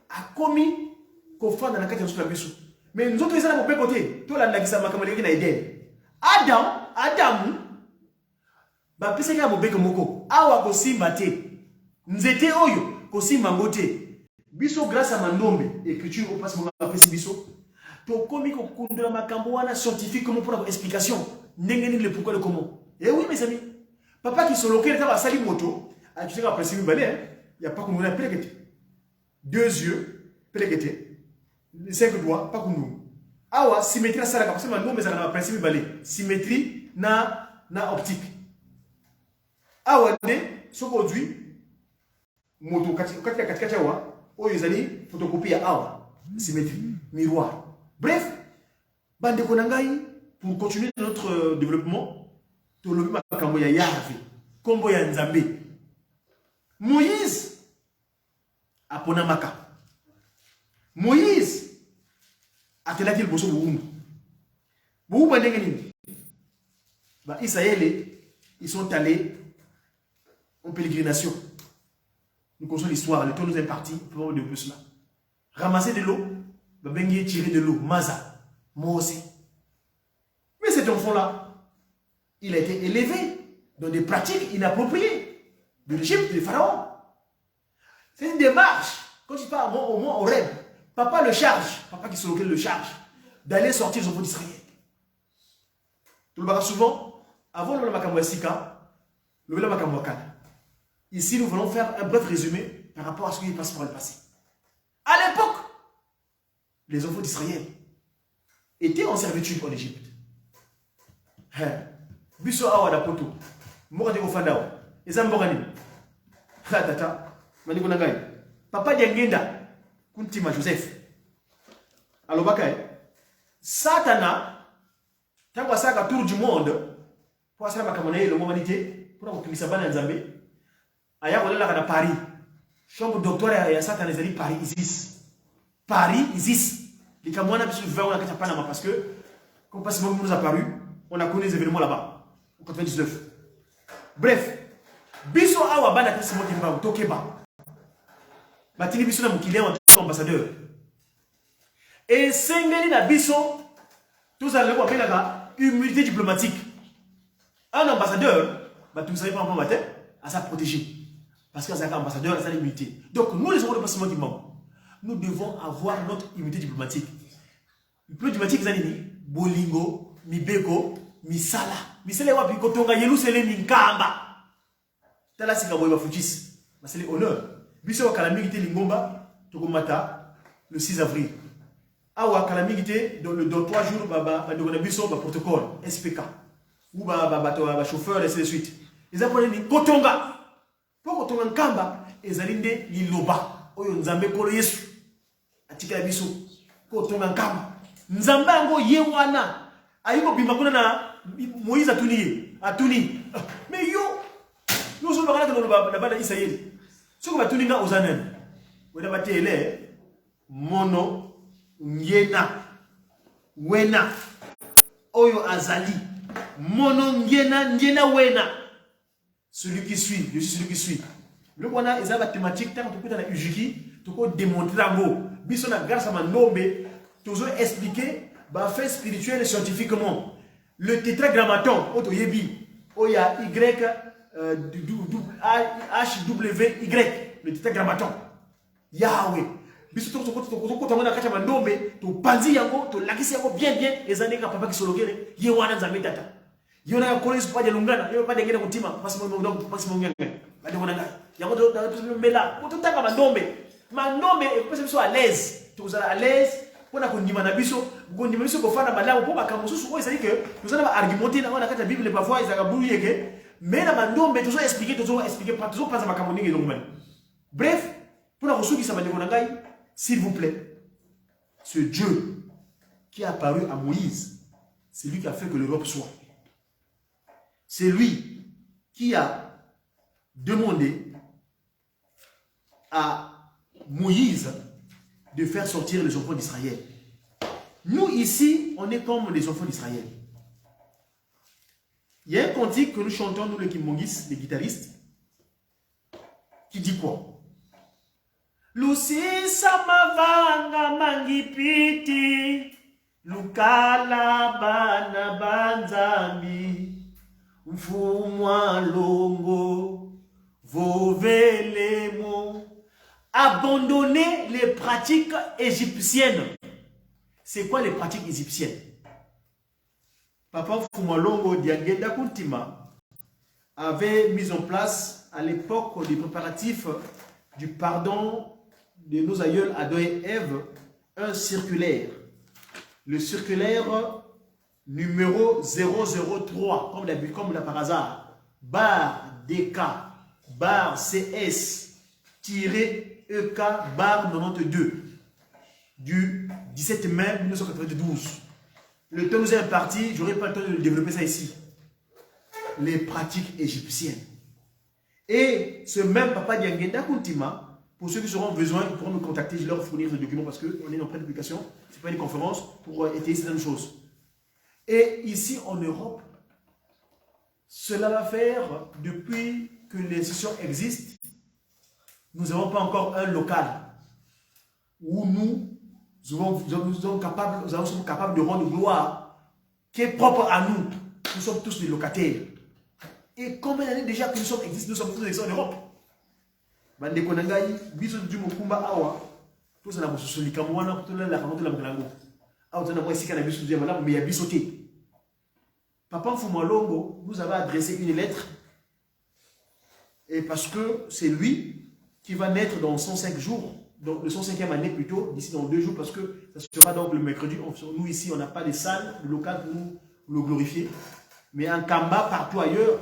akomi kofanda na kati na biso. Mais nzoto ezala mobeko te to landakisa makamali na Eden. Adamu ba pesa ya mobeko moko awa ko simba te nzete oyo ko simba ngote biso grâce à mandombe écriture au passe mo pesa biso to komi ko kundula makambo wana scientifique comme pour explication ndengeni le pourquoi le comment. Et oui mes amis, papa qui sont locaux ta sali moto a tu sais qu'après c'est balai il y a pas comme on a pelekete 2 yeux pelekete 5 doigts pas comme nous. Awa symétrie ça parce que mandombe ça na principe balai symétrie na optique. Awa ne sokodwi moto katika awa oyo ezali photocopie ya awa symétrie miroir. Bref, bande konangai pour continuer notre développement to lobi makambo ya Yahvé kombo ya Nzambe. Moïse apona maka. Moïse atelaki liboso Boumba. Boumba ndenge nini? Israël, ils sont allés en pélégrination. Nous connaissons l'histoire, le temps nous est parti pour de cela. Ramasser de l'eau, tirer de l'eau, Maza, Mose. Mais cet enfant-là, il a été élevé dans des pratiques inappropriées de l'Égypte, du Pharaon. C'est une démarche. Quand tu pars au mont Horeb, papa le charge, papa qui se le charge, d'aller sortir les enfants d'Israël. Tout le monde souvent, avant le Makamwasika, le Makamwakana. Ici, nous voulons faire un bref résumé par rapport à ce qui passe par le passé. À l'époque, les enfants d'Israël étaient en servitude en Égypte. Biso awa da poto. Moko de kofandao. Eza mboka nini? Tata, mani kuna ngai. Papa Diangenda kuntima Joseph. Alobaka Satana tango asaka tour du monde pour asala makambo na ye longo manité pour kokimisa bana nzambe. Aya kolela kana Paris. Chambre docteur ya Satana ezali Paris Isis. Paris Isis. Likamwana biso va on a kata Panama parce que quand passe moment nous a paru, on a connu les événements là-bas en 99. Bref, biso awa bana kasi mo timba tokeba. Batili biso na mukile en tant qu'ambassadeur. Et sengeli na biso tous allez voir la humilité diplomatique. Un ambassadeur, tu ne savez pas comment à sa protéger. Parce qu'un ambassadeur a sa immunité. Donc nous les autres passements d'imam, nous devons avoir notre immunité diplomatique. L'immunité diplomatique, c'est Bolingo, Mibeko, Misala. Misala wapi kotonga Yelusele Minkamba. Tala sika boiba futis. C'est l'honneur. Biso kalamité lingomba tokomata le 6 avril. Awa kalamité dans 3 jours on a biso protocole SPK ou chauffeur et ainsi de suite. Ils apprennent ni kotonga. Pour kotonga nkamba ezalinde liloba oyo nzambe kolo Yesu. Atika biso kotonga nkamba. Nzambe ngo ye wana ayiko bimba kuna na Moïse atuni. Mais yo nous sommes pas dans la bande d'Israël. Ce qu'on va tenir aux années. Vous avez battu mono ngena wena oyo azali mono ngena wena celui qui suit, je suis celui qui suit. Le qu'on a la thématique tant que tu la ujiki tu peux démontrer ngo biso na grâce à manombe toujours expliquer ba fait spirituel et scientifiquement le tétragrammaton auto yebi oya y HWY le tétragrammaton Yahweh biso to na kacha mandombe to panzi yango to lakisi yango bien ezane ka papa kisolokele ye wana nzambe tata yona ya kolesi pa de lungana yo pa de ngena kutima pasi mo ngenge ba de ngana yango to mela to tanga mandombe e pesa biso à l'aise to za à l'aise pona kondima na biso ko fana malamu po ba kamususu ko ezali que nous allons argumenter na kacha bible parfois ezaka buyeke mais na mandombe to expliquer pas toujours pas makambo ningi longmani. Bref, pour la ressource qui s'appelle s'il vous plaît, ce Dieu qui est apparu à Moïse, c'est lui qui a fait que l'Europe soit. C'est lui qui a demandé à Moïse de faire sortir les enfants d'Israël. Nous ici, on est comme les enfants d'Israël. Il y a un cantique que nous chantons, nous les Kimbongis, les guitaristes, qui dit quoi? Lusisa mavanga mangipiti lukala bana banzambi mfumwa longo vovelemo. Abandonner les pratiques égyptiennes. C'est quoi les pratiques égyptiennes? Papa Fumalongo Diangenda Kuntima avait mis en place à l'époque des préparatifs du pardon de nos aïeuls Adam et Ève un circulaire. Le circulaire numéro 003, comme là par hasard, bar DK, bar CS, EK, bar 92, du 17 mai 1992. Le temps nous est imparti, j'aurais pas le temps de développer ça ici. Les pratiques égyptiennes. Et ce même papa Diangenda Kuntima Pour ceux qui auront besoin, ils pourront me contacter, je leur fournir des documents parce qu'on est en pleine publication, ce n'est pas une conférence pour étayer certaines choses. Et ici en Europe, cela va faire depuis que l'institution existe, nous n'avons pas encore un local où nous sommes capables de rendre gloire qui est propre à nous. Nous sommes tous des locataires. Et combien d'années déjà que nous sommes tous en Europe? Bande konangai biso du mokumba awa tous na bosolika mwana to la kamoto la mkango awa tana moi sika na biso du madame mais ya biso te. Papa Mfumalongo nous avait adressé une lettre et parce que c'est lui qui va naître dans 105 jours, donc le 105e année plutôt, d'ici dans 2 jours parce que ça sera donc le mercredi. Nous ici on n'a pas de salle, de local pour nous le glorifier, mais en Kamba partout ailleurs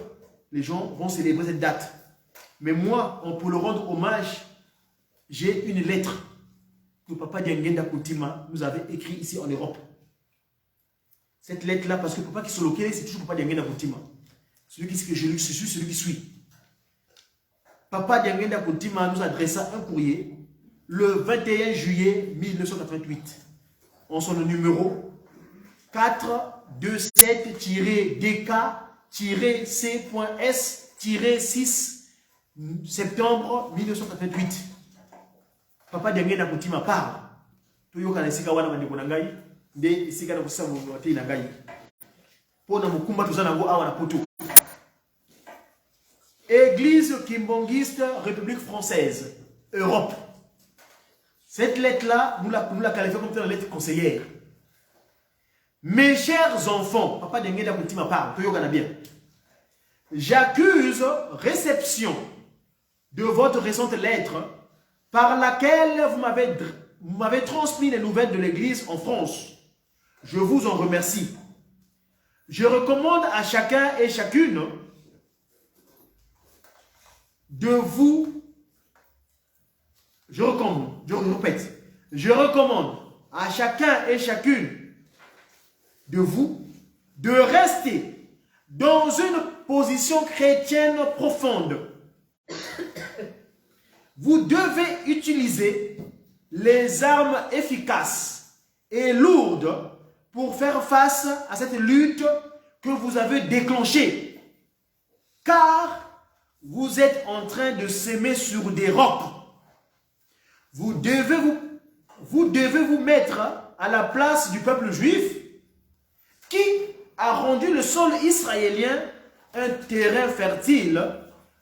les gens vont célébrer cette date. Mais moi, pour le rendre hommage, j'ai une lettre que Papa Diangenda Koutima nous avait écrite ici en Europe. Cette lettre-là, parce que Papa qui se loquait, c'est toujours Papa Diangenda Koutima. Celui qui suit. Papa Diangenda Koutima nous adressa un courrier le 21 juillet 1988 en son numéro 427-DK-C.S-6 septembre 1988. Papa Diangenda Koutima parle. Toyoka na sika wana bandeko na ngai nde sika na kusisa mote na ngai. Pona mukumba tuzana ngo awa na poto. Église Kimbongiste République française Europe. Cette lettre-là, nous la qualifions comme une lettre conseillère. Mes chers enfants, Papa Diangenda Koutima parle. Toyoka na bien. J'accuse réception de votre récente lettre par laquelle vous m'avez transmis les nouvelles de l'Église en France. Je vous en remercie. Je recommande à chacun et chacune de vous... Je recommande à chacun et chacune de vous de rester dans une position chrétienne profonde. Vous devez utiliser les armes efficaces et lourdes pour faire face à cette lutte que vous avez déclenchée. Car vous êtes en train de s'aimer sur des rocs. Vous devez vous mettre à la place du peuple juif qui a rendu le sol israélien un terrain fertile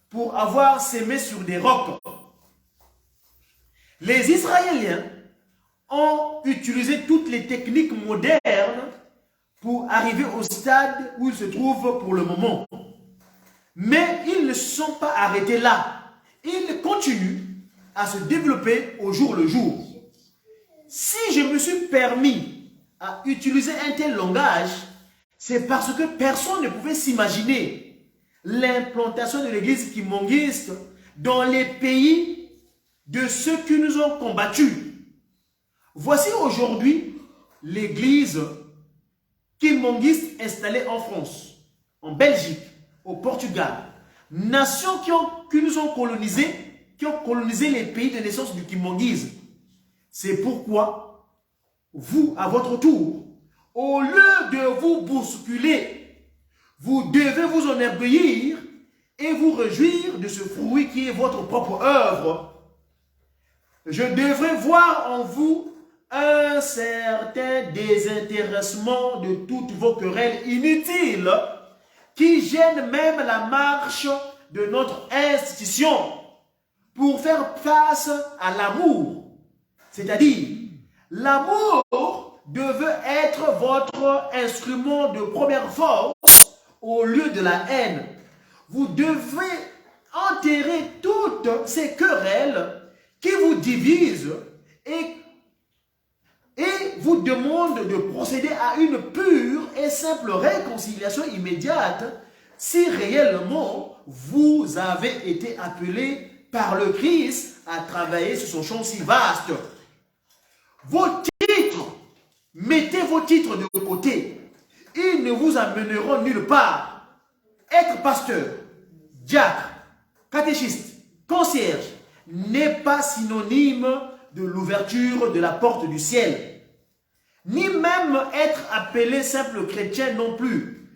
pour avoir sémé sur des rocs. Les Israéliens ont utilisé toutes les techniques modernes pour arriver au stade où ils se trouvent pour le moment. Mais ils ne se sont pas arrêtés là. Ils continuent à se développer au jour le jour. Si je me suis permis à utiliser un tel langage, c'est parce que personne ne pouvait s'imaginer l'implantation de l'église kimbongiste dans les pays de ceux qui nous ont combattus. Voici aujourd'hui l'église kimbongiste installée en France, en Belgique, au Portugal. Nations qui nous ont colonisés, qui ont colonisé les pays de naissance du kimbongisme. C'est pourquoi vous, à votre tour, au lieu de vous bousculer, vous devez vous enorgueillir et vous réjouir de ce fruit qui est votre propre œuvre. Je devrais voir en vous un certain désintéressement de toutes vos querelles inutiles qui gênent même la marche de notre institution pour faire face à l'amour. C'est-à-dire, l'amour devait être votre instrument de première force au lieu de la haine. Vous devez enterrer toutes ces querelles qui vous divisent et vous demandent de procéder à une pure et simple réconciliation immédiate si réellement vous avez été appelé par le Christ à travailler sur son champ si vaste. Vos titres, mettez vos titres de côté. Ils ne vous amèneront nulle part. Être pasteur, diacre, catéchiste, concierge, n'est pas synonyme de l'ouverture de la porte du ciel, ni même être appelé simple chrétien non plus.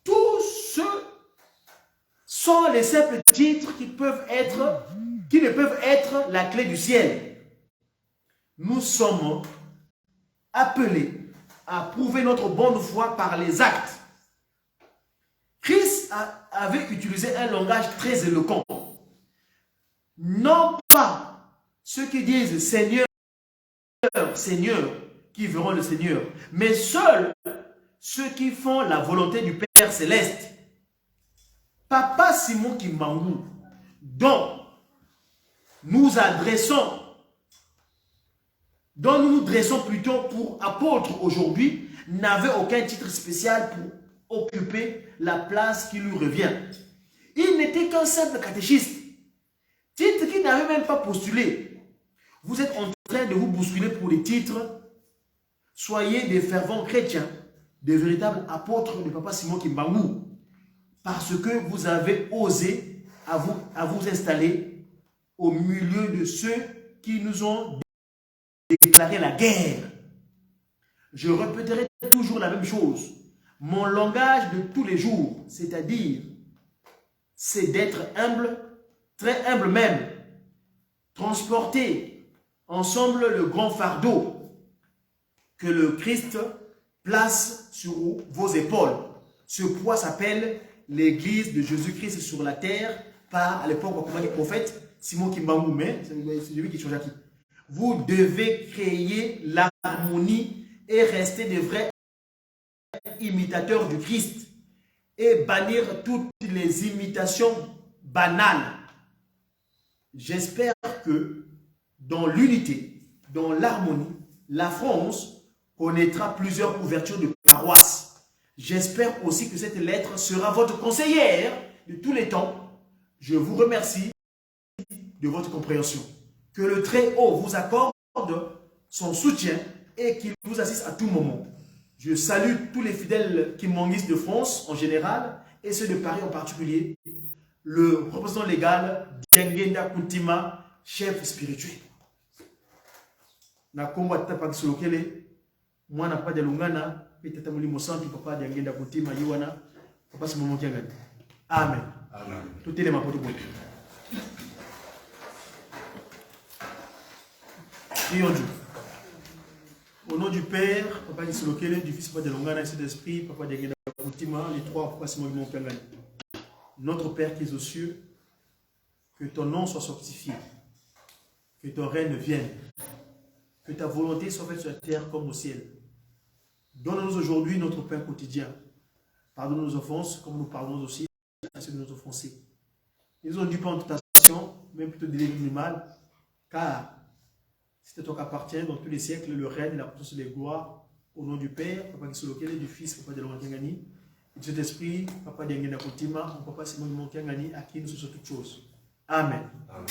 Tous ceux sont les simples titres qui ne peuvent être la clé du ciel. Nous sommes appelés à prouver notre bonne foi par les actes. Christ avait utilisé un langage très éloquent. Non pas ceux qui disent Seigneur, Seigneur, qui verront le Seigneur, mais seuls ceux qui font la volonté du Père Céleste. Papa Simon Kimbangu, dont nous nous dressons plutôt pour apôtre aujourd'hui, n'avait aucun titre spécial pour occuper la place qui lui revient. Il n'était qu'un simple catéchiste, titre qu'il n'avait même pas postulé. Vous êtes en train de vous bousculer pour les titres. Soyez des fervents chrétiens, des véritables apôtres de Papa Simon Kimbangu, parce que vous avez osé à vous installer au milieu de ceux qui nous ont déclaré la guerre. Je répéterai toujours la même chose. Mon langage de tous les jours, c'est-à-dire, c'est d'être humble, très humble même, transporter ensemble le grand fardeau que le Christ place sur vos épaules. Ce poids s'appelle l'Église de Jésus-Christ sur la terre par, à l'époque, du prophète Simon Kimbangu, c'est lui qui change qui. Vous devez créer l'harmonie et rester des vrais imitateurs du Christ et bannir toutes les imitations banales. J'espère que dans l'unité, dans l'harmonie, la France connaîtra plusieurs ouvertures de paroisses. J'espère aussi que cette lettre sera votre conseillère de tous les temps. Je vous remercie de votre compréhension. Que le Très-Haut vous accorde son soutien et qu'il vous assiste à tout moment. Je salue tous les fidèles kimbanguistes de France en général et ceux de Paris en particulier. Le représentant légal, Diangenda Kuntima, chef spirituel. Na Kongo atapa kisolokele, mwana pa de lungana, petata mulimo santu papa Diangenda Kuntima yiwana, papa Simon Kiangani. Amen. Amen. Tout est les mapotes bon. Prions Dieu. Au nom du Père, Papa Nisolokele, du Fils Papa de Longana et de l'Esprit, Papa Diangenda Kuntima, les trois Papa Simon Kiangani. Notre Père qui es aux cieux, que ton nom soit sanctifié, que ton règne vienne, que ta volonté soit faite sur la terre comme au ciel. Donne-nous aujourd'hui notre pain quotidien. Pardonne nos offenses, comme nous pardonnons aussi à ceux de nos offensés. Ils ont dû pas en tentation, même plutôt délivrer du mal, car c'est toi qui appartient dans tous les siècles le règne, la puissance et les gloires, au nom du Père, Papa Nisolokele, du Fils, Papa de Longana, et de cet esprit, Papa Diangenda Kuntima, Papa Simon Kiangani, à qui nous sommes toutes choses. Amen. Amen.